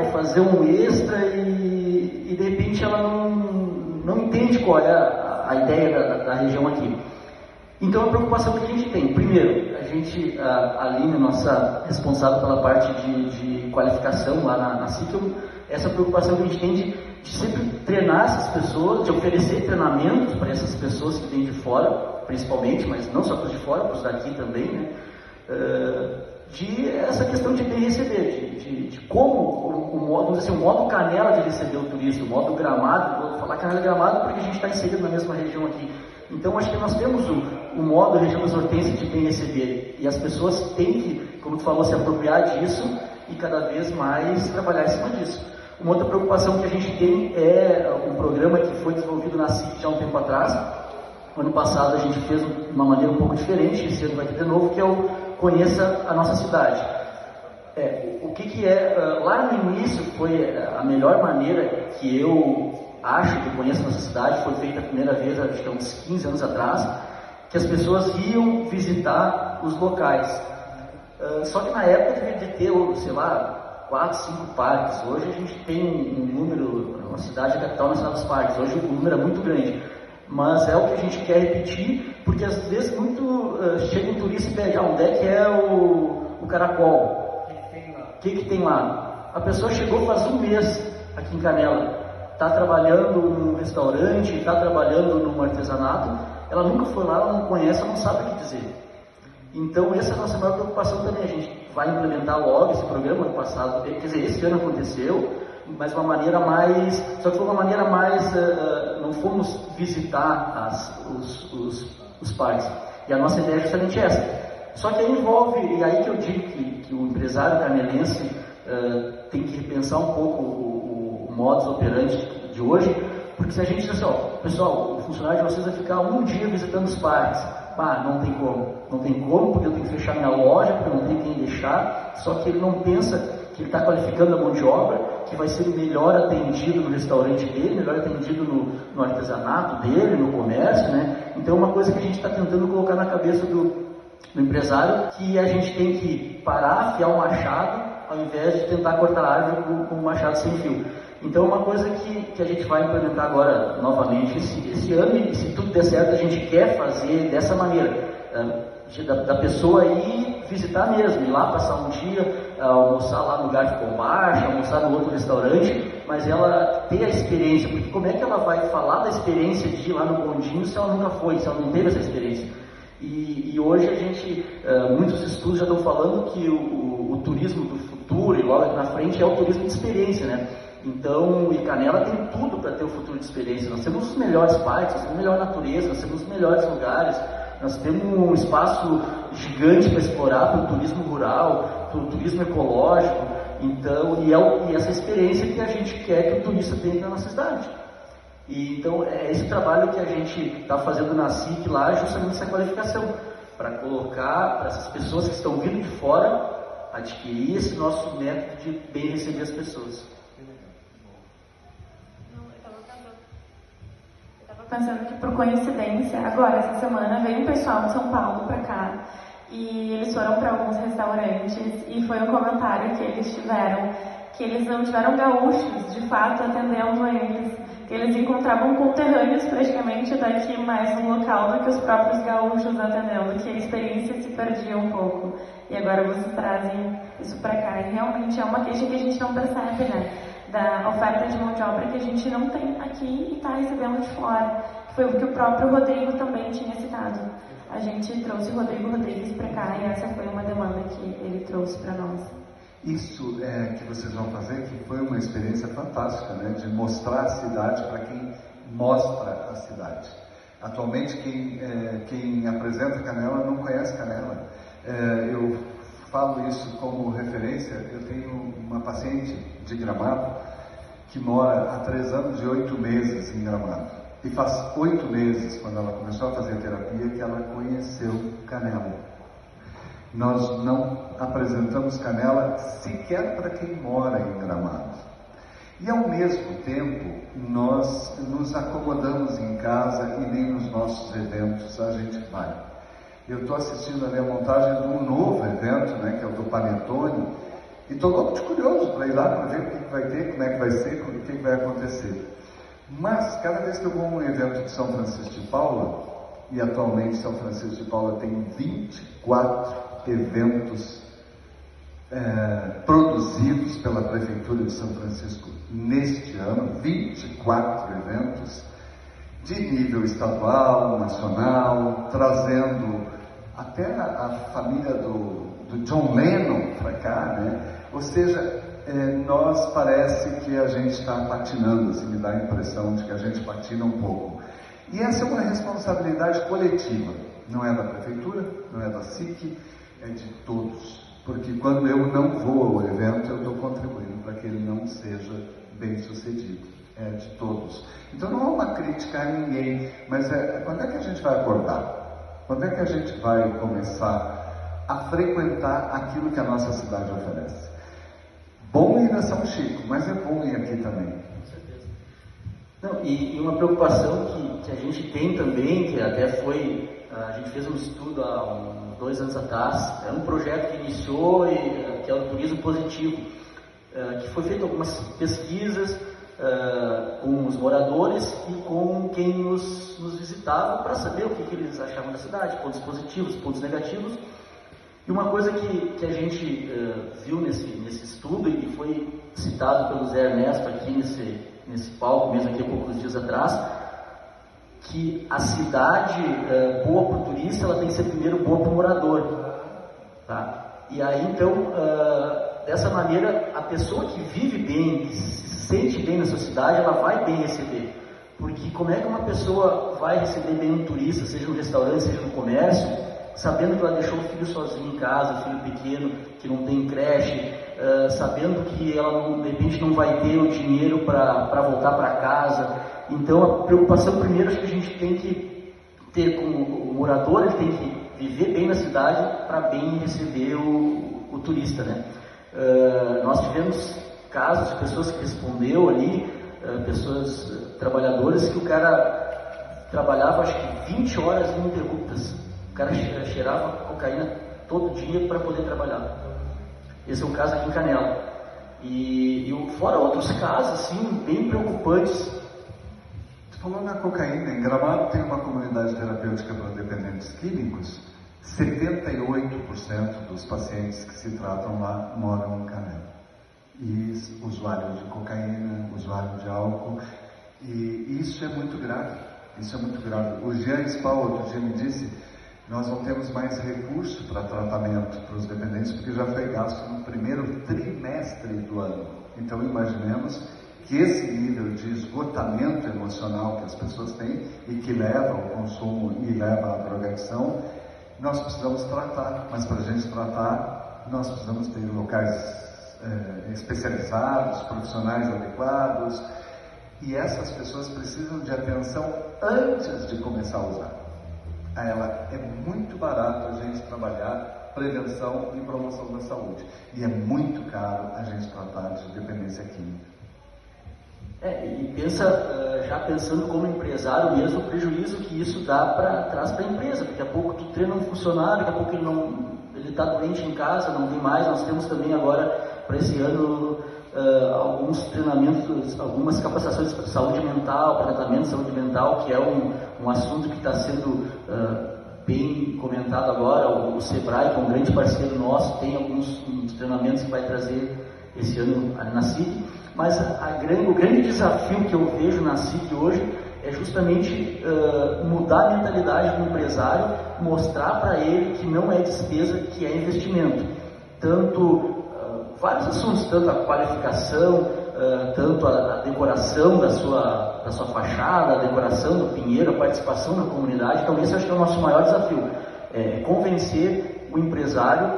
S3: vou fazer um extra e de repente ela não entende qual é a ideia da região aqui. Então, a preocupação que a gente tem, primeiro, a gente, a Aline, nossa responsável pela parte de qualificação lá na SIC, essa preocupação que a gente tem de sempre treinar essas pessoas, de oferecer treinamentos para essas pessoas que vêm de fora, principalmente, mas não só para os de fora, para os daqui também, né? De essa questão de bem receber, de como o modo, vamos dizer assim, o modo Canela de receber o turista, o modo Gramado, vou falar Canela e Gramado porque a gente está inserido na mesma região aqui. Então, acho que nós temos o modo região das hortênsias de bem receber, e as pessoas têm que, como tu falou, se apropriar disso e cada vez mais trabalhar em cima disso. Uma outra preocupação que a gente tem é um programa que foi desenvolvido na SIC já há um tempo atrás. Ano passado a gente fez de uma maneira um pouco diferente, esse ano vai ter de novo, que é o Conheça a Nossa Cidade. O que é? Lá no início foi a melhor maneira que eu acho que Conheça a Nossa Cidade, foi feita a primeira vez, acho que há uns 15 anos atrás, que as pessoas iam visitar os locais. Só que na época devia ter, sei lá, 4, 5 parques. Hoje a gente tem um número, uma cidade capital nacional dos parques, hoje o número é muito grande. Mas é o que a gente quer repetir, porque às vezes chega um turista e pede, onde é que é o caracol? O que tem lá? A pessoa chegou faz um mês aqui em Canela, está trabalhando num restaurante, está trabalhando num artesanato, ela nunca foi lá, ela não conhece, ela não sabe o que dizer. Então essa é a nossa maior preocupação também, a gente vai implementar logo esse programa. Ano passado, quer dizer, esse ano aconteceu, mas uma maneira mais, só que foi uma maneira mais, não fomos visitar os parques, e a nossa ideia é justamente essa. Só que aí envolve, e aí que eu digo que o empresário canelense tem que repensar um pouco o modus operandi de hoje, porque se a gente diz assim, pessoal, o funcionário de vocês vai ficar um dia visitando os parques, não tem como, porque eu tenho que fechar minha loja, porque eu não tenho quem deixar. Só que ele não pensa que ele está qualificando a mão de obra, que vai ser melhor atendido no restaurante dele, melhor atendido no artesanato dele, no comércio, né? Então é uma coisa que a gente está tentando colocar na cabeça do empresário, que a gente tem que parar, afiar o machado, ao invés de tentar cortar a árvore com um machado sem fio. Então é uma coisa que a gente vai implementar agora novamente esse ano, e se tudo der certo, a gente quer fazer dessa maneira, da pessoa ir visitar mesmo, ir lá passar um dia, almoçar lá no Garfo com Baixo, almoçar no outro restaurante, mas ela ter a experiência, porque como é que ela vai falar da experiência de ir lá no bondinho se ela nunca foi, se ela não teve essa experiência? E hoje a gente, muitos estudos já estão falando que o turismo do futuro, e logo aqui na frente, é o turismo de experiência, né? Então, e Canela tem tudo para ter o futuro de experiência. Nós temos os melhores parques, nós temos a melhor natureza, nós temos os melhores lugares, Nós temos um espaço gigante para explorar para o turismo rural, para o turismo ecológico, então, e essa experiência que a gente quer que o turista tenha na nossa cidade. E, então, é esse trabalho que a gente está fazendo na SIC lá, justamente essa qualificação, para colocar para essas pessoas que estão vindo de fora, adquirir esse nosso método de bem receber as pessoas.
S1: Pensando que, por coincidência, agora, essa semana, veio um pessoal de São Paulo para cá e eles foram para alguns restaurantes e foi um comentário que eles tiveram, que eles não tiveram gaúchos, de fato, atendendo a eles, que eles encontravam conterrâneos praticamente daqui mais no local do que os próprios gaúchos atendendo, que a experiência se perdia um pouco. E agora vocês trazem isso para cá. E realmente é uma queixa que a gente não percebe, né? Da oferta de mão de obra que a gente não tem aqui e está recebendo de fora. Foi o que o próprio Rodrigo também tinha citado. A gente trouxe o Rodrigo Rodrigues para cá e essa foi uma demanda que ele trouxe para nós.
S2: Isso que vocês vão fazer, que foi uma experiência fantástica, né? De mostrar a cidade para quem mostra a cidade. Atualmente, quem apresenta Canela não conhece Canela. Eu falo isso como referência. Eu tenho uma paciente de Gramado que mora há 3 anos e 8 meses em Gramado. E faz 8 meses, quando ela começou a fazer terapia, que ela conheceu Canela. Nós não apresentamos Canela sequer para quem mora em Gramado. E ao mesmo tempo, nós nos acomodamos em casa e nem nos nossos eventos a gente vai. Eu estou assistindo ali a montagem de um novo evento, né, que é o do Panetone, e estou louco de curioso para ir lá para ver o que vai ter, como é que vai ser, o que vai acontecer. Mas, cada vez que eu vou a um evento de São Francisco de Paula, e atualmente São Francisco de Paula tem 24 eventos produzidos pela Prefeitura de São Francisco neste ano, 24 eventos, de nível estadual, nacional, trazendo até a família do John Lennon para cá, né? Ou seja, nós parece que a gente está patinando, assim, me dá a impressão de que a gente patina um pouco. E essa é uma responsabilidade coletiva, não é da Prefeitura, não é da SIC, é de todos. Porque quando eu não vou ao evento, eu estou contribuindo para que ele não seja bem sucedido. É de todos. Então não é uma crítica a ninguém, mas quando é que a gente vai acordar? Quando é que a gente vai começar a frequentar aquilo que a nossa cidade oferece? Bom ir a São Chico, mas é bom ir aqui também.
S3: Com certeza. Não, e uma preocupação que a gente tem também, que até foi, a gente fez um estudo há uns 2 anos atrás, é um projeto que iniciou, que é o turismo positivo, que foi feito algumas pesquisas com os moradores e com quem nos visitava para saber o que eles achavam da cidade, pontos positivos, pontos negativos. E uma coisa que a gente viu nesse estudo e foi citado pelo Zé Ernesto aqui nesse palco, mesmo aqui há poucos dias atrás, que a cidade boa para o turista, ela tem que ser primeiro boa para o morador. Tá? E aí, então, dessa maneira, a pessoa que vive bem, que se sente bem na sua cidade, ela vai bem receber. Porque como é que uma pessoa vai receber bem um turista, seja no restaurante, seja no comércio, sabendo que ela deixou o filho sozinho em casa, o filho pequeno, que não tem creche, sabendo que ela, de repente, não vai ter o dinheiro para voltar para casa. Então, a preocupação primeiro que a gente tem que ter com o morador, ele tem que viver bem na cidade para bem receber o turista, né? Nós tivemos casos de pessoas que respondeu ali, pessoas trabalhadoras, que o cara trabalhava acho que 20 horas ininterruptas. O cara cheirava cocaína todo dia para poder trabalhar. Esse é um caso aqui em Canela. E fora outros casos, assim, bem preocupantes.
S2: Falando na cocaína, em Gramado tem uma comunidade terapêutica para dependentes químicos. 78% dos pacientes que se tratam lá moram em Canela. E usuários de cocaína, usuários de álcool. E isso é muito grave. Isso é muito grave. O Jean Spau outro dia me disse: nós não temos mais recurso para tratamento para os dependentes, porque já foi gasto no primeiro trimestre do ano. Então imaginemos que esse nível de esgotamento emocional que as pessoas têm e que leva ao consumo e leva à drogadição, nós precisamos tratar, mas para a gente tratar, nós precisamos ter locais especializados, profissionais adequados, e essas pessoas precisam de atenção antes de começar a usar. Ela é muito barato a gente trabalhar prevenção e promoção da saúde, e é muito caro a gente tratar de dependência química.
S3: E já pensando como empresário mesmo, o prejuízo que isso traz para a empresa. Daqui a pouco tu treina um funcionário, daqui a pouco ele está doente em casa, não vem mais. Nós temos também agora, para esse ano, alguns treinamentos, algumas capacitações para saúde mental, para tratamento de saúde mental, que é um assunto que está sendo bem comentado agora. O Sebrae, que é um grande parceiro nosso, tem alguns treinamentos que vai trazer esse ano na SIC. Mas o grande desafio que eu vejo na SIC hoje é justamente mudar a mentalidade do empresário, mostrar para ele que não é despesa, que é investimento. Tanto vários assuntos, tanto a qualificação, tanto a decoração da sua fachada, a decoração do pinheiro, a participação na comunidade. Então esse acho que é o nosso maior desafio, convencer o empresário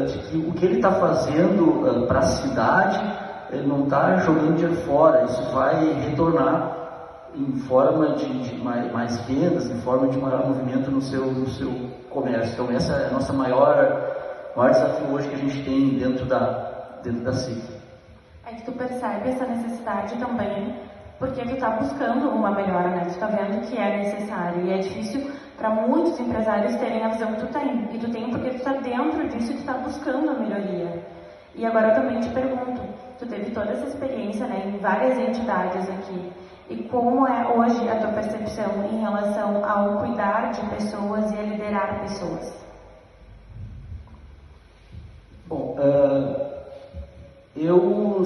S3: de que o que ele está fazendo para a cidade, ele não está jogando dinheiro fora, isso vai retornar em forma de mais vendas, em forma de maior movimento no seu comércio. Então essa é a nossa maior desafio hoje que a gente tem dentro da SIC.
S1: É que tu percebe essa necessidade também, porque tu está buscando uma melhora, né? Tu está vendo que é necessário, e é difícil para muitos empresários terem a visão que tu tem, e tu tem porque tu está dentro disso e tu está buscando a melhoria. E agora eu também te pergunto, tu teve toda essa experiência, né, em várias entidades aqui, e como é hoje a tua percepção em relação ao cuidar de pessoas e a liderar pessoas?
S3: Bom, eu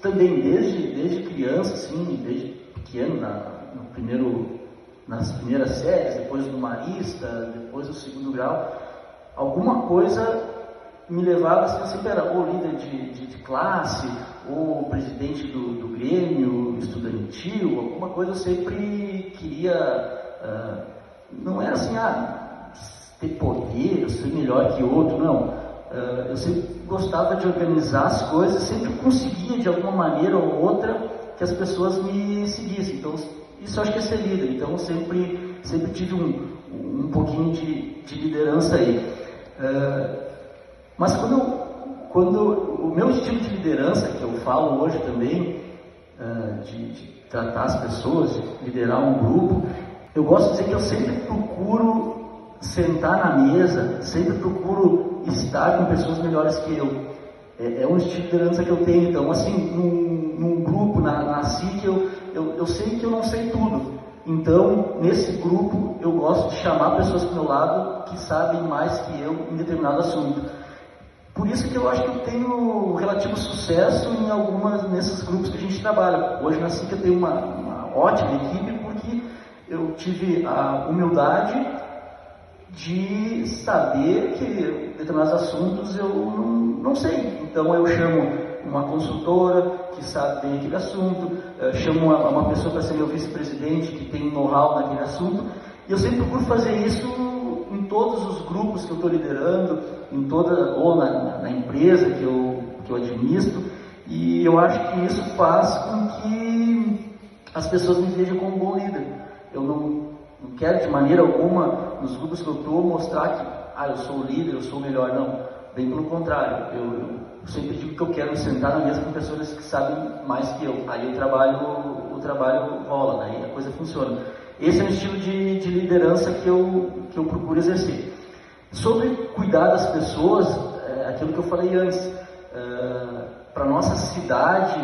S3: também desde criança, assim, desde pequeno, nas primeiras séries, depois do marista, depois do segundo grau, alguma coisa me levava assim, sempre era ou líder de classe, ou presidente do grêmio estudantil, alguma coisa eu sempre queria, não era assim, ter poder, ser melhor que outro, não. Eu sempre gostava de organizar as coisas, sempre conseguia de alguma maneira ou outra que as pessoas me seguissem. Então, isso eu acho que é ser líder. Então, sempre tive um pouquinho de liderança aí. Mas quando o meu estilo de liderança, que eu falo hoje também, de tratar as pessoas, de liderar um grupo, eu gosto de dizer que eu sempre procuro sentar na mesa, sempre procuro estar com pessoas melhores que eu. É um estilo de liderança que eu tenho. Então, assim, num grupo, na SIC, eu sei que eu não sei tudo. Então, nesse grupo, eu gosto de chamar pessoas para o meu lado que sabem mais que eu em determinado assunto. Por isso que eu acho que eu tenho relativo sucesso nesses grupos que a gente trabalha. Hoje na SIC eu tenho uma ótima equipe porque eu tive a humildade de saber que determinados assuntos eu não sei. Então eu chamo uma consultora que sabe bem aquele assunto, chamo uma pessoa para ser meu vice-presidente que tem know-how naquele assunto, e eu sempre procuro fazer isso em todos os grupos que eu estou liderando, ou na empresa que eu administro, e eu acho que isso faz com que as pessoas me vejam como um bom líder. Eu não quero de maneira alguma, nos grupos que eu estou, mostrar que eu sou o líder, eu sou o melhor, não. Bem pelo contrário, eu sempre digo que eu quero sentar na mesa com pessoas que sabem mais que eu. Aí o trabalho rola, daí a coisa funciona. Esse é o estilo de liderança que eu procuro exercer. Sobre cuidar das pessoas, aquilo que eu falei antes, para nossa cidade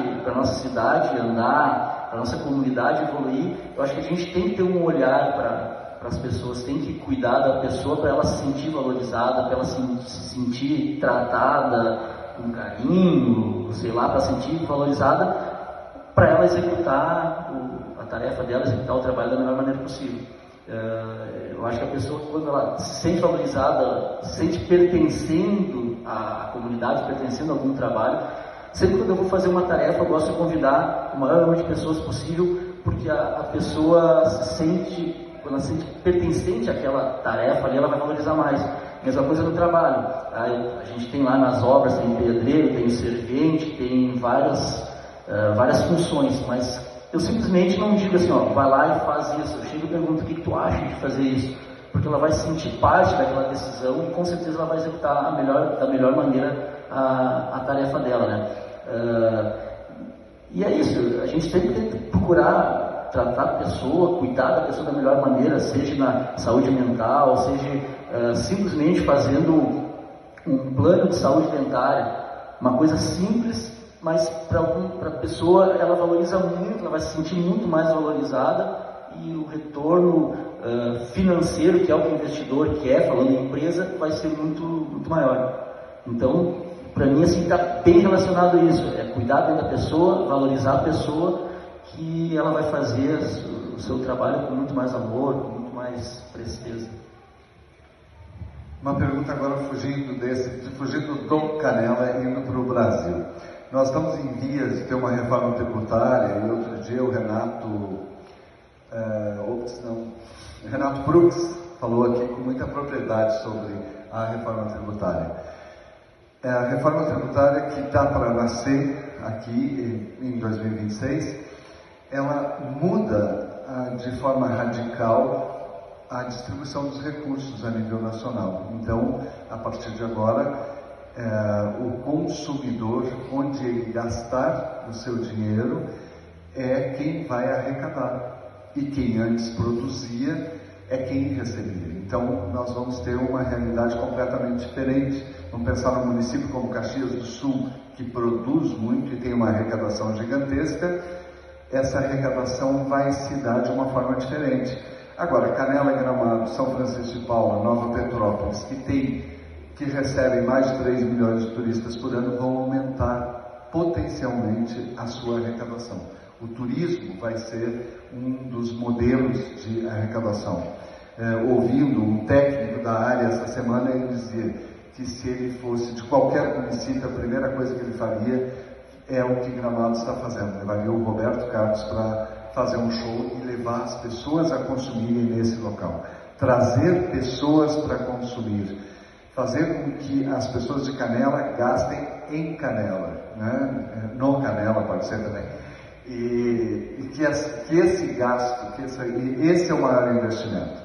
S3: andar, para nossa comunidade evoluir, eu acho que a gente tem que ter um olhar para as pessoas, tem que cuidar da pessoa para ela se sentir valorizada, para ela se sentir tratada com carinho, sei lá, para se sentir valorizada, para ela executar a tarefa dela, executar o trabalho da melhor maneira possível. Eu acho que a pessoa, quando ela se sente valorizada, se sente pertencendo à comunidade, pertencendo a algum trabalho, Sempre quando eu vou fazer uma tarefa, eu gosto de convidar o maior número de pessoas possível, porque a pessoa se sente, quando ela se sente pertencente àquela tarefa ali, ela vai valorizar mais. Mesma coisa no trabalho. A gente tem lá nas obras, tem pedreiro, tem servente, tem várias funções, mas eu simplesmente não digo assim, ó, vai lá e faz isso. Eu chego e pergunto o que tu acha de fazer isso, porque ela vai se sentir parte daquela decisão e com certeza ela vai executar da melhor maneira a tarefa dela, né? E é isso, a gente sempre tem que procurar tratar a pessoa, cuidar da pessoa da melhor maneira, seja na saúde mental, seja simplesmente fazendo um plano de saúde dentária, uma coisa simples, mas para a pessoa ela valoriza muito, ela vai se sentir muito mais valorizada e o retorno financeiro, que é o que o investidor quer, falando em empresa, vai ser muito, muito maior. Então, para mim, assim, está bem relacionado a isso, é cuidar bem da pessoa, valorizar a pessoa, que ela vai fazer o seu trabalho com muito mais amor, com muito mais presteza.
S2: Uma pergunta agora fugindo do Canela e indo para o Brasil. Nós estamos em vias de ter uma reforma tributária e outro dia o Renato Brooks falou aqui com muita propriedade sobre a reforma tributária. A reforma tributária que está para nascer aqui em 2026, ela muda de forma radical a distribuição dos recursos a nível nacional. Então, a partir de agora, o consumidor, onde ele gastar o seu dinheiro, é quem vai arrecadar. E quem antes produzia é quem recebia. Então, nós vamos ter uma realidade completamente diferente. Vamos pensar num município como Caxias do Sul, que produz muito e tem uma arrecadação gigantesca. Essa arrecadação vai se dar de uma forma diferente. Agora, Canela e Gramado, São Francisco de Paula, Nova Petrópolis, que recebem mais de 3 milhões de turistas por ano, vão aumentar potencialmente a sua arrecadação. O turismo vai ser um dos modelos de arrecadação. Ouvindo um técnico da área essa semana, ele dizia que se ele fosse de qualquer município, a primeira coisa que ele faria é o que Gramado está fazendo. Levaria o Roberto Carlos para fazer um show e levar as pessoas a consumirem nesse local. Trazer pessoas para consumir. Fazer com que as pessoas de Canela gastem em Canela, né? No Canela pode ser também. E que esse gasto, esse é o maior investimento.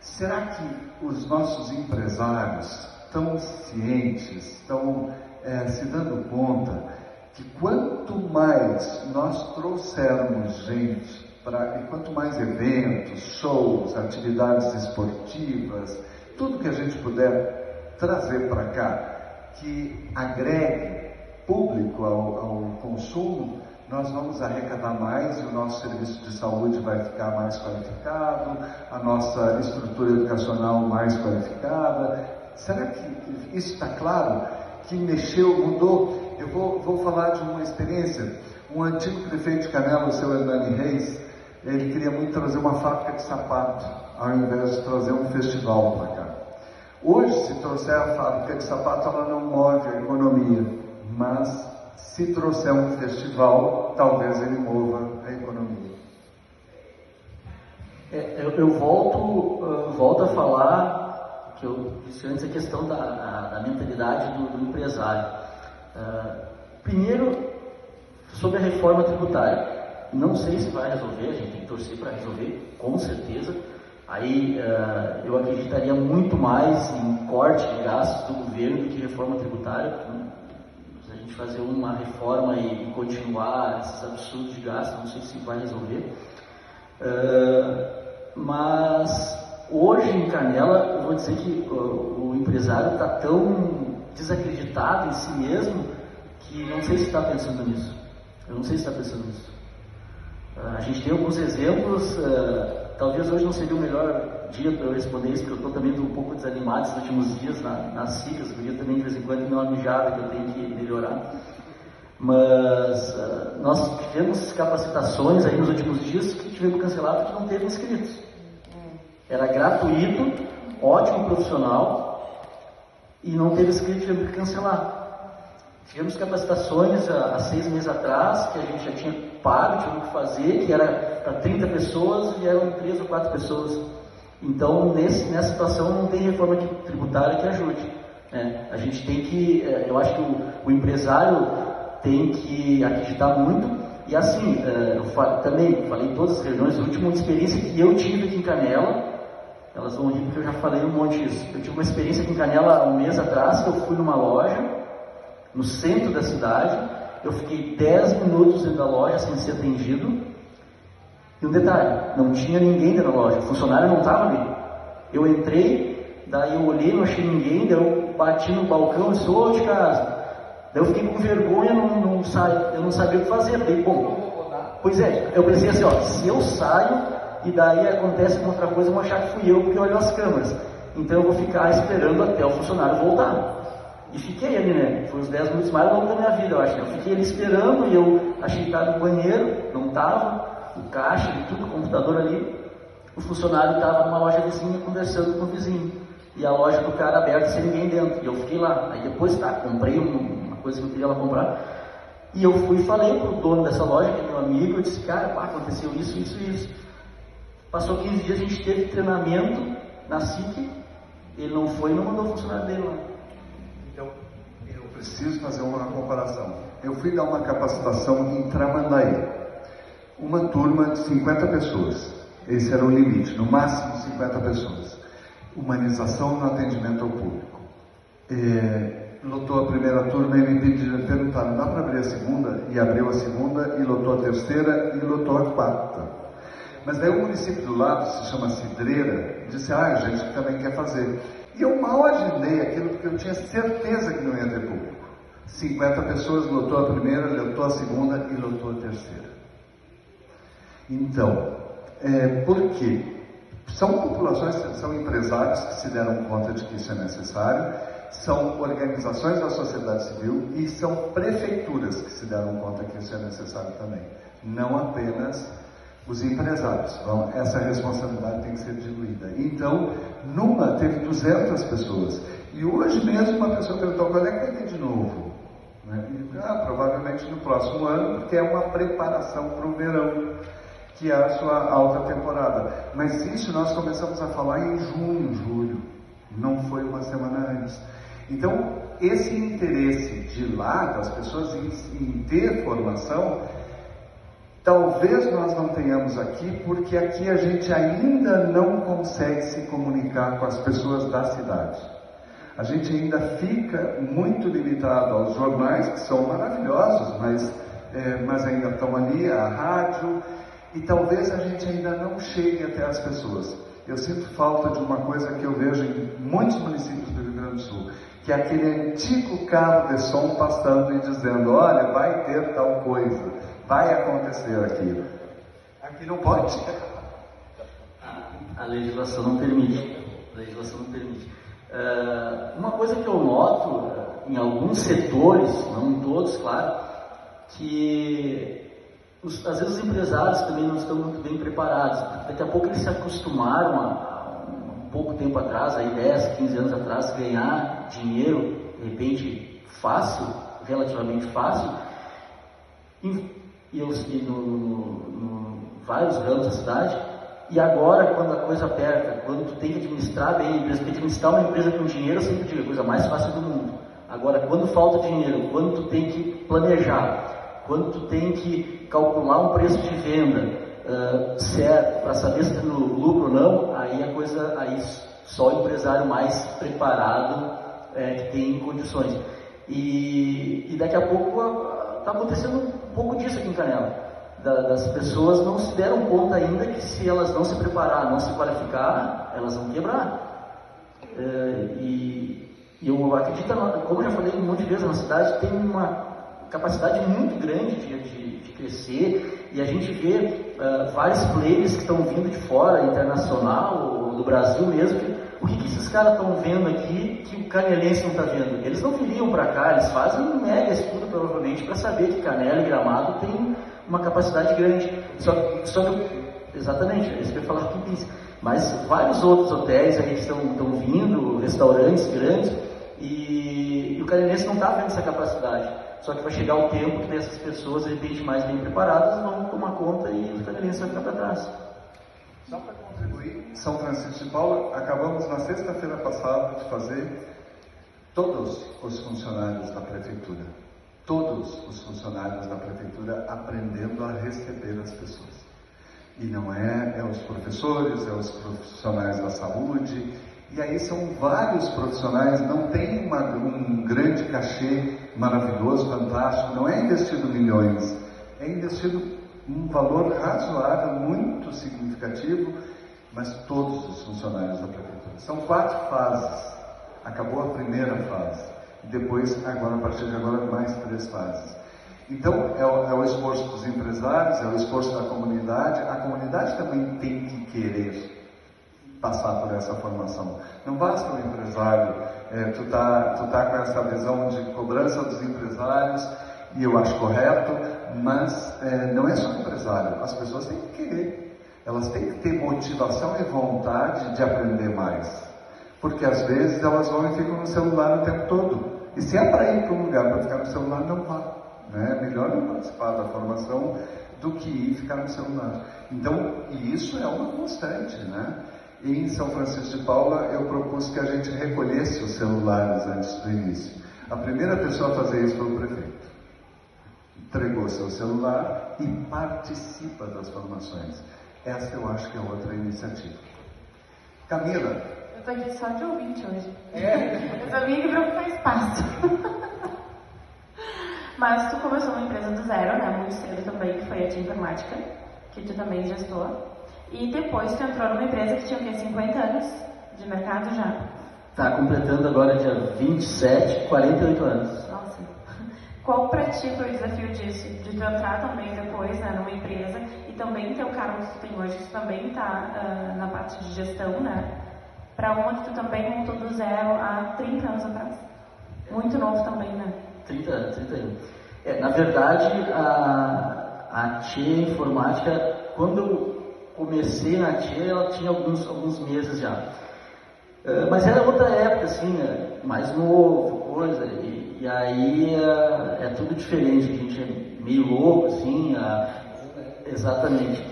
S2: Será que os nossos empresários estão cientes, estão se dando conta que quanto mais nós trouxermos gente, e quanto mais eventos, shows, atividades esportivas, tudo que a gente puder trazer para cá, que agregue público ao consumo, nós vamos arrecadar mais e o nosso serviço de saúde vai ficar mais qualificado, a nossa estrutura educacional mais qualificada. Será que isso está claro? Que mexeu, mudou? Eu vou falar de uma experiência. Um antigo prefeito de Canela, o seu Hernani Reis, ele queria muito trazer uma fábrica de sapato, ao invés de trazer um festival para cá. Hoje, se trouxer a fábrica de sapato, ela não move a economia, mas se trouxer um festival, talvez ele mova a economia.
S3: Eu volto a falar, que eu disse antes, a questão da mentalidade do empresário. Primeiro, sobre a reforma tributária. Não sei se vai resolver, a gente tem que torcer para resolver, com certeza. Aí eu acreditaria muito mais em corte de gastos do governo do que reforma tributária. Se a gente fazer uma reforma e continuar esses absurdos de gastos, não sei se vai resolver. Mas hoje em Canela, eu vou dizer que o empresário está tão desacreditado em si mesmo que não sei se está pensando nisso. Eu não sei se está pensando nisso. A gente tem alguns exemplos. Talvez hoje não seria o melhor dia para eu responder isso, porque eu estou também um pouco desanimado esses últimos dias nas siglas, porque eu também de vez em quando me dá uma mijada que eu tenho que melhorar. Mas nós tivemos capacitações aí nos últimos dias que tivemos cancelado porque não teve inscritos. Era gratuito, ótimo profissional, e não teve inscrito, tivemos que cancelar. Tivemos capacitações há 6 meses atrás, que a gente já tinha pago, tinha que fazer, que era para 30 pessoas e eram 3 ou 4 pessoas. Então, nessa situação, não tem reforma tributária que ajude. Né? A gente tem que, eu acho que o empresário tem que acreditar muito. E assim, eu também falei em todas as reuniões, a última experiência que eu tive aqui em Canela, elas vão rir porque eu já falei um monte disso. Eu tive uma experiência aqui em Canela há um mês atrás, que eu fui numa loja, no centro da cidade, eu fiquei 10 minutos dentro da loja sem ser atendido. E um detalhe, não tinha ninguém dentro da loja, o funcionário não estava ali. Eu entrei, daí eu olhei, não achei ninguém, daí eu bati no balcão e sou de casa. Daí eu fiquei com vergonha, eu não sabia o que fazer. Daí, bom, pois é, eu pensei assim, ó, se eu saio e daí acontece uma outra coisa, vão achar que fui eu porque olhou as câmeras. Então eu vou ficar esperando até o funcionário voltar. E fiquei ali, né? Foi os 10 minutos mais longos da minha vida, eu acho. Eu fiquei ali esperando e eu achei que estava no banheiro, não estava, o caixa e tudo, o computador ali. O funcionário estava numa loja vizinha conversando com o vizinho. E a loja do cara aberta sem ninguém dentro. E eu fiquei lá. Aí depois, comprei uma coisa que eu queria lá comprar. E eu fui e falei pro dono dessa loja, que é meu amigo, eu disse, cara, aconteceu isso, isso e isso. Passou 15 dias, a gente teve treinamento na SIC, ele não foi e não mandou o funcionário dele lá.
S2: Então, eu preciso fazer uma comparação. Eu fui dar uma capacitação em Tramandaí. Uma turma de 50 pessoas. Esse era o limite, no máximo 50 pessoas. Humanização no atendimento ao público. Lotou a primeira turma e me perguntaram, dá para abrir a segunda? E abriu a segunda, e lotou a terceira, e lotou a quarta. Mas daí o município do lado, se chama Cidreira, disse, a gente também quer fazer. E eu mal agendei aquilo, porque eu tinha certeza que não ia ter público. 50 pessoas, lotou a primeira, lotou a segunda e lotou a terceira. Então, por quê? São populações, são empresários que se deram conta de que isso é necessário, são organizações da sociedade civil e são prefeituras que se deram conta que isso é necessário também. Não apenas os empresários. Então, essa responsabilidade tem que ser diluída. Então, numa teve 200 pessoas. E hoje mesmo uma pessoa perguntou, quando é que vai ter de novo? Provavelmente no próximo ano, porque é uma preparação para o verão, que é a sua alta temporada. Mas isso nós começamos a falar em junho, julho. Não foi uma semana antes. Então, esse interesse de lá, das pessoas em ter formação, talvez nós não tenhamos aqui, porque aqui a gente ainda não consegue se comunicar com as pessoas da cidade. A gente ainda fica muito limitado aos jornais, que são maravilhosos, mas ainda estão ali, a rádio, e talvez a gente ainda não chegue até as pessoas. Eu sinto falta de uma coisa que eu vejo em muitos municípios do Rio Grande do Sul, que é aquele antigo carro de som passando e dizendo, olha, vai ter tal coisa, vai acontecer aquilo. Aqui não pode.
S3: A legislação não permite. A legislação não permite. Uma coisa que eu noto em alguns setores, não em todos, claro, que às vezes os empresários também não estão muito bem preparados. Daqui a pouco eles se acostumaram a um pouco tempo atrás, aí 10, 15 anos atrás, ganhar dinheiro, de repente, fácil, relativamente fácil, em vários ramos da cidade. E agora, quando a coisa aperta, quando tu tem que administrar bem a empresa, tem que administrar uma empresa com dinheiro, eu sempre digo, a coisa mais fácil do mundo. Agora, quando falta dinheiro, quando tu tem que planejar, quando tu tem que calcular um preço de venda certo, para saber se tem lucro ou não, aí só o empresário mais preparado que tem condições. E daqui a pouco está acontecendo um pouco disso aqui em Canela. Das pessoas não se deram conta ainda que se elas não se preparar, não se qualificar, elas vão quebrar. E eu acredito, como eu já falei um monte de vezes, na cidade tem uma capacidade muito grande de crescer, e a gente vê vários players que estão vindo de fora, internacional, ou do Brasil mesmo, o que esses caras estão vendo aqui que o canelense não está vendo? Eles não viriam para cá, eles fazem um mega estudo provavelmente para saber que Canela e Gramado tem uma capacidade grande. Exatamente, é isso que eu ia falar aqui. Mas vários outros hotéis aí que estão vindo, restaurantes grandes, e o canadense não está vendo essa capacidade. Só que vai chegar o tempo que essas pessoas, de repente, mais bem preparadas, vão tomar conta e o canadense vai ficar para trás.
S2: Só para contribuir, São Francisco de Paula, acabamos na sexta-feira passada de fazer todos os funcionários da prefeitura, aprendendo a receber as pessoas. E não é os professores, é os profissionais da saúde, e aí são vários profissionais, não tem um grande cachê maravilhoso, fantástico, não é investido milhões, é investido um valor razoável, muito significativo, mas todos os funcionários da prefeitura. São 4 fases, acabou a primeira fase, e depois, agora, a partir de agora, mais 3 fases. Então, é o esforço dos empresários, é o esforço da comunidade. A comunidade também tem que querer passar por essa formação. Não basta o empresário, tu tá com essa visão de cobrança dos empresários, e eu acho correto, mas não é só o empresário, as pessoas têm que querer. Elas têm que ter motivação e vontade de aprender mais. Porque às vezes elas vão e ficam no celular o tempo todo. E se é para ir para um lugar para ficar no celular, não vá. É melhor não participar da formação do que ir ficar no celular. Então, e isso é uma constante, né? E em São Francisco de Paula, eu propus que a gente recolhesse os celulares antes do início. A primeira pessoa a fazer isso foi o prefeito. Entregou seu celular e participa das formações. Essa eu acho que é outra iniciativa. Camila.
S1: Eu estou aqui só de ouvinte hoje. Eu sabia que o grupo faz espaço. Mas tu começou uma empresa do zero, né? Muito cedo também, que foi a Tia Informática, que tu também gestou. E depois tu entrou numa empresa que tinha o quê? 50 anos de mercado já?
S3: Está completando agora, dia 27, 48 anos.
S1: Nossa. Qual pra ti foi o desafio disso? De tu entrar também depois, né, numa empresa e também ter o cargo que tu tem hoje, tu também tá na parte de gestão, né? Para onde tu também montou do zero há 30 anos atrás. Muito novo também, né?
S3: 30 anos. Na verdade, a Tia Informática, quando eu comecei na Tia, ela tinha alguns meses já. Mas era outra época, assim, né? Mais novo, coisa, e aí é tudo diferente, a gente é meio louco, assim, exatamente.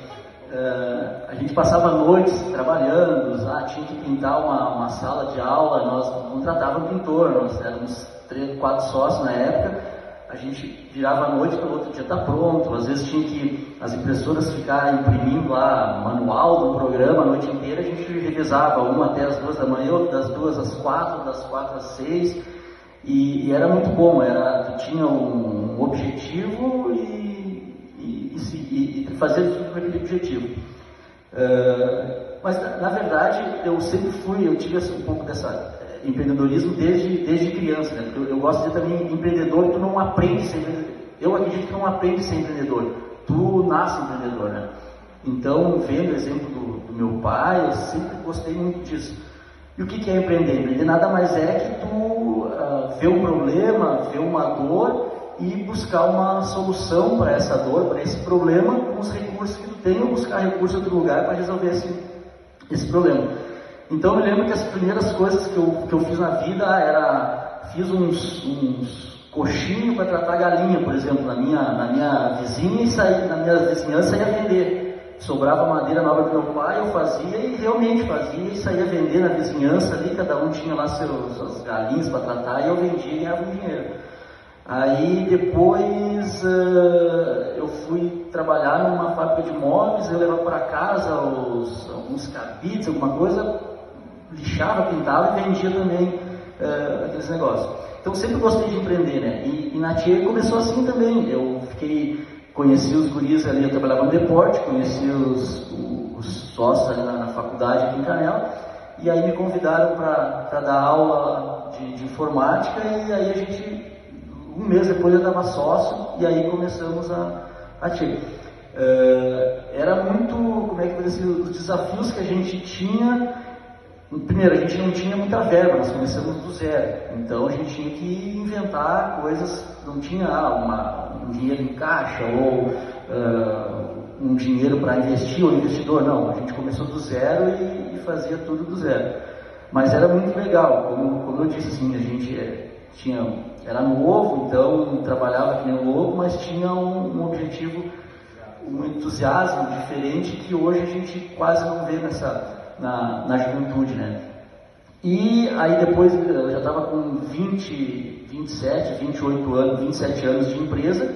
S3: A gente passava noites trabalhando, tinha que pintar uma sala de aula, nós contratávamos um pintor, nós éramos 3, 4 sócios na época, a gente virava a noite para o outro dia estar pronto, às vezes tinha que as impressoras ficar imprimindo lá manual do programa a noite inteira, a gente revezava, uma até as 2 da manhã, outra das 2 às 4, das 4 às 6, e era muito bom, tu tinha um objetivo e fazer tudo com aquele objetivo. Mas na verdade eu tive um pouco dessa empreendedorismo desde criança, né? Eu gosto de dizer também, empreendedor, tu não aprende a ser empreendedor. Eu acredito que não aprende a ser empreendedor, tu nasce empreendedor, né? Então, vendo o exemplo do meu pai, eu sempre gostei muito disso. E o que é empreender? Empreender nada mais é que tu ver um problema, ver uma dor e buscar uma solução para essa dor, para esse problema, com os recursos que tu tem, ou buscar recursos em outro lugar para resolver esse problema. Então eu me lembro que as primeiras coisas que eu fiz na vida fiz uns coxinhos para tratar galinha, por exemplo, na minha vizinha, na minha vizinhança ia vender. Sobrava madeira na obra do meu pai, eu fazia e realmente fazia e saía vender na vizinhança ali, cada um tinha lá suas galinhas para tratar e eu vendia e ganhava um dinheiro. Aí depois eu fui trabalhar numa fábrica de móveis, eu levava para casa alguns cabides, alguma coisa, lixava, pintava e vendia também aqueles negócios. Então sempre gostei de empreender, né? E na Tia começou assim também. Eu conheci os guris ali, eu trabalhava no deporte, conheci os sócios ali na faculdade aqui em Canela, e aí me convidaram para dar aula de informática, e aí a gente, um mês depois eu estava sócio, e aí começamos a Tia. Era muito, como é que eu vou dizer, os desafios que a gente tinha. Primeiro, a gente não tinha muita verba, nós começamos do zero, então a gente tinha que inventar coisas, não tinha um dinheiro em caixa ou um dinheiro para investir ou investidor, não, a gente começou do zero e fazia tudo do zero. Mas era muito legal, como eu disse, assim, a gente era novo, então trabalhava que nem um louco, mas tinha um objetivo, um entusiasmo diferente que hoje a gente quase não vê na juventude, né? E aí depois eu já estava com 27 anos, 27 anos de empresa,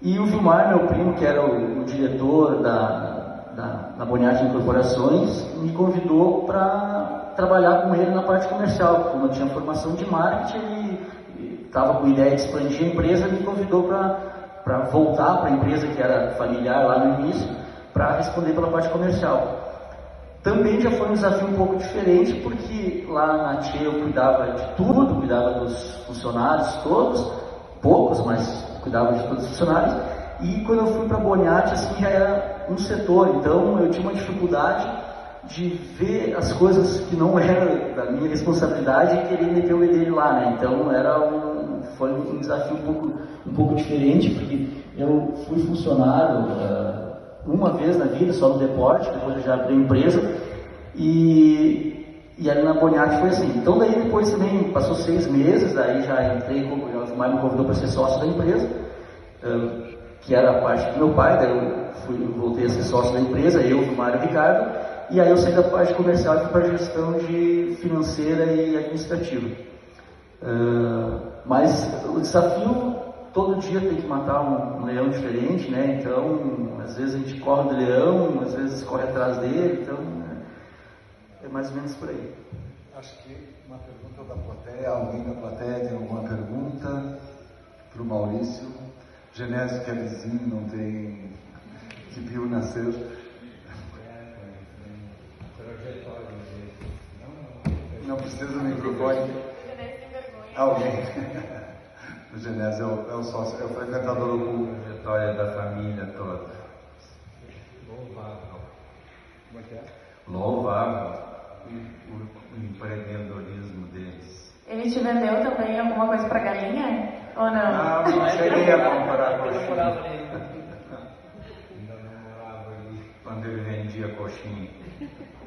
S3: e o Vilmar, meu primo, que era o diretor da Boniati Incorporações, me convidou para trabalhar com ele na parte comercial. Como eu tinha formação de marketing e estava com a ideia de expandir a empresa, me convidou para voltar para a empresa que era familiar lá no início, para responder pela parte comercial. Também já foi um desafio um pouco diferente, porque lá na Tchê eu cuidava de tudo, cuidava dos funcionários todos, poucos, mas cuidava de todos os funcionários. E quando eu fui para a Boniati, assim, já era um setor, então eu tinha uma dificuldade de ver as coisas que não eram da minha responsabilidade e querer meter o bedelho lá, né? Então foi um desafio um pouco diferente, porque eu fui funcionário uma vez na vida, só no deporte, depois eu já abri a empresa, e ali na Boniati foi assim. Então daí depois também passou 6 meses, daí já entrei, o Vilmar me convidou para ser sócio da empresa, que era a parte do meu pai, daí eu voltei a ser sócio da empresa, eu, Vilmar e o Ricardo, e aí eu saí da parte comercial e fui para a gestão financeira e administrativa. Mas o desafio, todo dia tem que matar um leão diferente, né? Então, às vezes a gente corre do leão, às vezes corre atrás dele, então é mais ou menos por aí.
S2: Acho que uma pergunta da plateia, alguém da plateia tem alguma pergunta para o Maurício? Genésio, que é vizinho, não tem, que viu nascer. Não precisa do microfone. Alguém. O Genésio é o sócio, é o frequentador do
S4: trajetória da família toda. Louvável.
S2: Como é que é?
S4: Louvável o empreendedorismo deles.
S1: Ele te vendeu também alguma coisa para galinha? Ou não?
S4: Não cheguei a comprar coxinha.
S2: Ainda não morava ali.
S4: Quando ele vendia coxinha.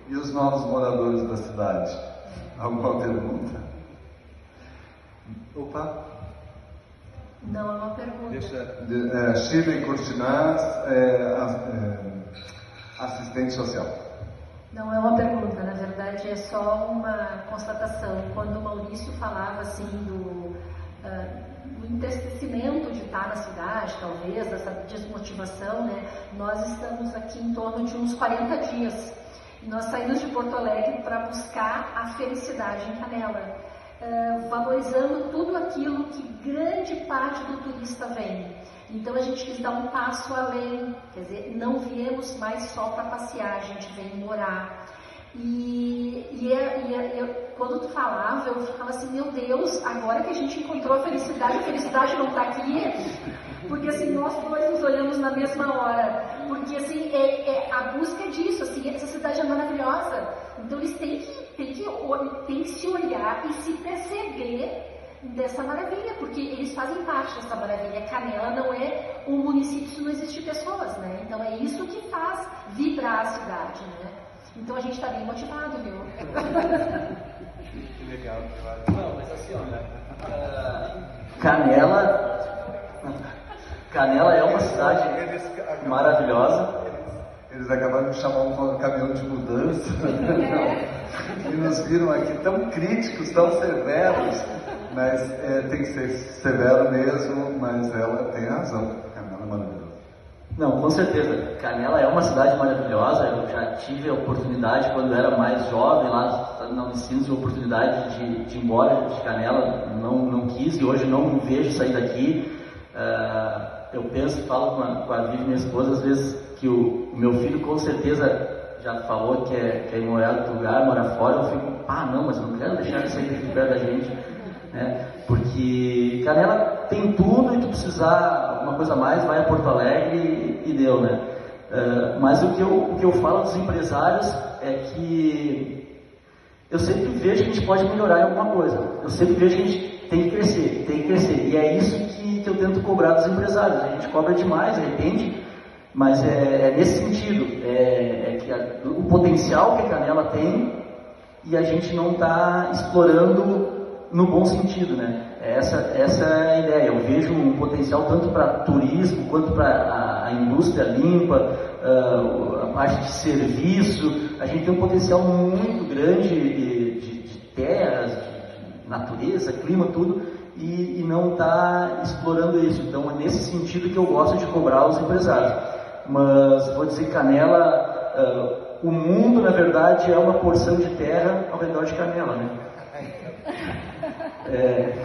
S2: E os novos moradores da cidade? Alguma pergunta? Opa!
S5: Não, é uma pergunta.
S2: Shirley Cortinaz, assistente social.
S5: Não é uma pergunta, na verdade é só uma constatação. Quando o Maurício falava assim do entristecimento de estar na cidade, talvez, dessa desmotivação, né? Nós estamos aqui em torno de uns 40 dias. Nós saímos de Porto Alegre para buscar a felicidade em Canela, valorizando tudo aquilo que grande parte do turista vem. Então a gente quis dar um passo além, quer dizer, não viemos mais só para passear, a gente veio morar. Quando tu falava, eu ficava assim, meu Deus, agora que a gente encontrou a felicidade não está aqui, porque assim, nós dois nos olhamos na mesma hora, porque assim, a busca disso, assim, essa cidade é maravilhosa, então eles têm que se olhar e se perceber dessa maravilha, porque eles fazem parte dessa maravilha. Canela não é um município se não existir pessoas, né? Então é isso que faz vibrar a cidade, né? Então a gente está bem motivado, viu?
S2: Que legal.
S3: Não, mas assim, Canela é uma cidade maravilhosa.
S2: Eles acabaram de chamar um caminhão de mudança e nos viram aqui tão críticos, tão severos, mas tem que ser severo mesmo, mas ela tem razão. Canela é maravilhosa.
S3: Não, com certeza. Canela é uma cidade maravilhosa. Eu já tive a oportunidade, quando era mais jovem, lá na Unicinos, a oportunidade de ir embora de Canela. Não quis e hoje não me vejo sair daqui. Eu penso, falo com a Vivi, minha esposa, às vezes, que o meu filho com certeza já falou que é ir morar em outro lugar, morar fora. Eu fico, não, mas eu não quero deixar ele sair de perto da gente, né? Porque Canela tem tudo e tu precisar alguma coisa a mais, vai a Porto Alegre e deu, né? Mas o que eu falo dos empresários é que eu sempre vejo que a gente pode melhorar em alguma coisa. Eu sempre vejo que a gente tem que crescer. E é isso que eu tento cobrar dos empresários. A gente cobra demais, de repente, mas é nesse sentido. Que o potencial que a Canela tem e a gente não está explorando no bom sentido, né? Essa é a ideia. Eu vejo um potencial tanto para turismo quanto para a indústria limpa, a parte de serviço. A gente tem um potencial muito grande de terras, de natureza, clima, tudo, e não está explorando isso. Então é nesse sentido que eu gosto de cobrar os empresários. Mas vou dizer que Canela, o mundo na verdade é uma porção de terra ao redor de Canela, né?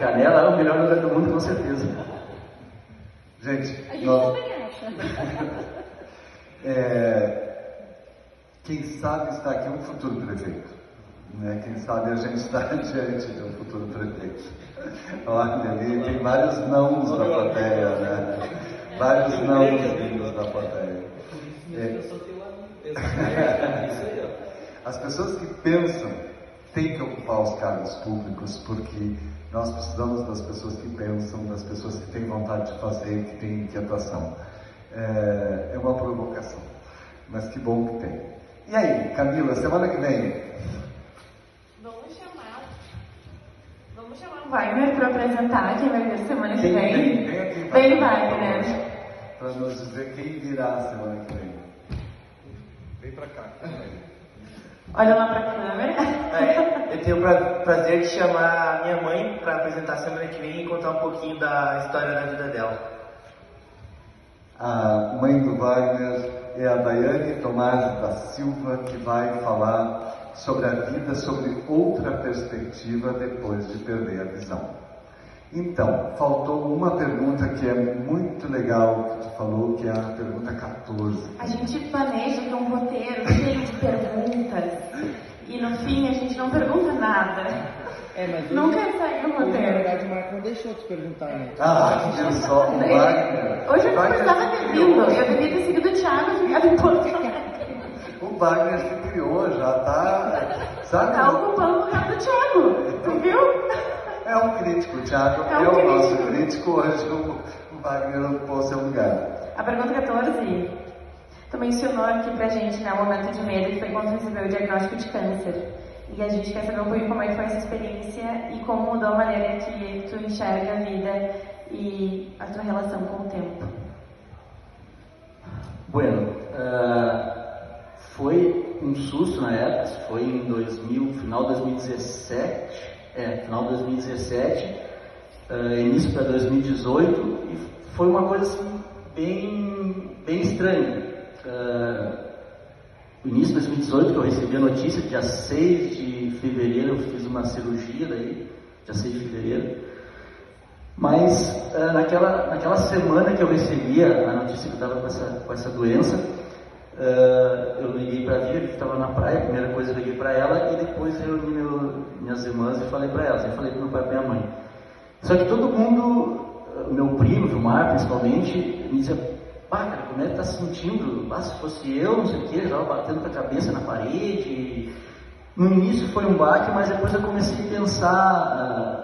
S3: Canela é o melhor lugar do mundo, com certeza.
S2: Gente,
S5: A gente também acha.
S2: Quem sabe está aqui um futuro prefeito. Né? Quem sabe a gente está diante de um futuro prefeito. Olha ali, tem vários nãos da plateia, né? Vários nãos vindos da plateia. As pessoas que pensam têm que ocupar os cargos públicos, porque nós precisamos das pessoas que pensam, das pessoas que têm vontade de fazer, que têm inquietação. É uma provocação, mas que bom que tem. E aí, Camila, semana que vem?
S1: Vamos chamar o Wagner para apresentar quem vai vir semana que
S2: Quem
S1: vem.
S2: vem aqui?
S1: Vem, Wagner.
S2: Para nos dizer quem virá semana que vem. Vem para cá.
S1: Olha lá para a câmera.
S6: Eu tenho o prazer de chamar a minha mãe para apresentar semana que vem e contar um pouquinho da história da vida dela.
S2: A mãe do Wagner é a Daiane Tomás da Silva, que vai falar sobre a vida, sobre outra perspectiva depois de perder a visão. Então, faltou uma pergunta que é muito legal que tu falou, que é a pergunta 14.
S1: A gente planeja ter um roteiro cheio de perguntas e no fim a gente não pergunta nada.
S7: Mas
S1: Nunca saiu o
S7: hoje, na
S1: roteiro.
S7: verdade, o Marco não deixou de perguntar, né?
S2: Viu só, o Wagner.
S1: Hoje eu não
S2: Wagner
S1: precisava
S2: se
S1: ter
S2: criou.
S1: vindo. Eu devia ter seguido o Thiago e ficado em Porto Alegre.
S2: O Wagner se criou, já tá, sabe?
S1: Tá ocupando o lugar do Thiago. Tu viu?
S2: É um crítico, o Thiago
S1: É um
S2: o nosso
S1: crítico.
S2: crítico, hoje o Wagner ocupou seu lugar.
S1: A pergunta 14, tu mencionou aqui pra gente, né, o momento de medo que foi quando recebeu o diagnóstico de câncer. E a gente quer saber um pouquinho como é que foi essa experiência e como mudou a maneira que tu enxerga a vida e a tua relação com o tempo.
S3: Bueno, foi um susto na época, foi em final de 2017, início para 2018, e foi uma coisa assim, bem estranha. No início de 2018, que eu recebi a notícia, dia 6 de fevereiro, eu fiz uma cirurgia daí, dia 6 de fevereiro. Mas naquela semana que eu recebi a notícia que eu estava com essa doença, eu liguei para a Vivi, que estava na praia. A primeira coisa eu liguei para ela e depois eu reuni minhas irmãs e falei para elas. Eu falei para meu pai e para minha mãe. Só que todo mundo, meu primo, Vilmar principalmente, me dizia: pá, cara, como é que tá se sentindo? Se fosse eu, não sei o que, já batendo com a cabeça na parede. No início foi um baque, mas depois eu comecei a pensar.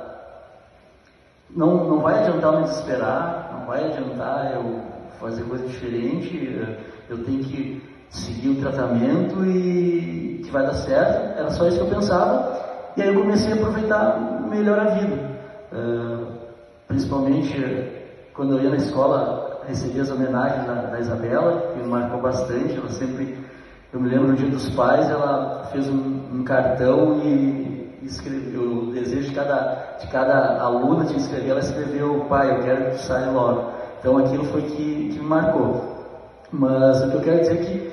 S3: Não vai adiantar eu me desesperar, não vai adiantar eu fazer coisa diferente, eu tenho que seguir o tratamento e que vai dar certo. Era só isso que eu pensava, e aí eu comecei a aproveitar melhor a vida. Principalmente quando eu ia na escola, recebia as homenagens da Isabela, que me marcou bastante. Ela sempre, eu me lembro no Dia dos Pais, ela fez um cartão e escreveu o desejo de cada aluna tinha que escrever. Ela escreveu: pai, eu quero que tu saia logo. Então aquilo foi que me marcou. Mas o que eu quero dizer é que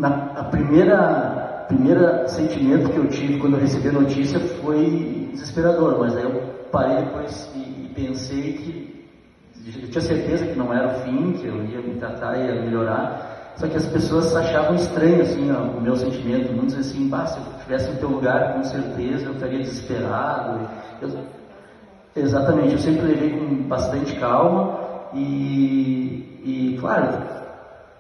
S3: a primeira sentimento que eu tive quando eu recebi a notícia foi desesperador, mas aí eu parei depois e pensei que eu tinha certeza que não era o fim, que eu ia me tratar e ia melhorar. Só que as pessoas achavam estranho assim, o meu sentimento. Muitos diziam assim: se eu estivesse no teu lugar, com certeza eu estaria desesperado. Exatamente, eu sempre levei com bastante calma e claro,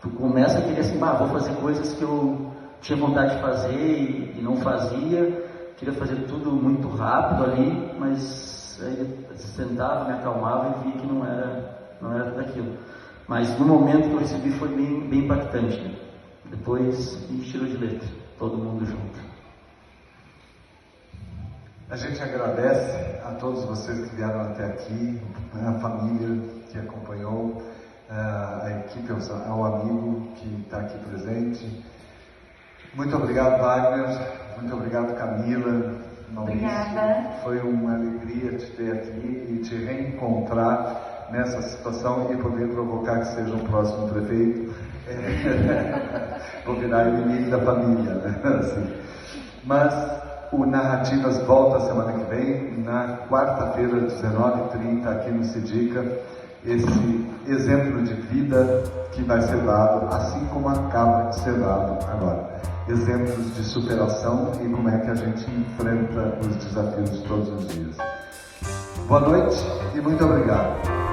S3: tu começa a querer assim: vou fazer coisas que eu tinha vontade de fazer e não fazia. Queria fazer tudo muito rápido ali, mas aí eu sentava, me acalmava e via que não era daquilo. Mas no momento que eu recebi foi bem impactante, né? Depois a gente tirou de letra, todo mundo junto.
S2: A gente agradece a todos vocês que vieram até aqui, a família que acompanhou, a equipe, ao amigo que está aqui presente. Muito obrigado, Wagner. Muito obrigado, Camila. Maurício.
S1: Obrigada.
S2: Foi uma alegria te ter aqui e te reencontrar nessa situação e poder provocar que seja o próximo prefeito. Vou virar inimigo da família, né? Assim. Mas o Narrativas volta semana que vem, na quarta-feira, 19h30, aqui no Sidica. Esse exemplo de vida que vai ser dado, assim como acaba de ser dado agora. Exemplos de superação e como é que a gente enfrenta os desafios de todos os dias. Boa noite e muito obrigado.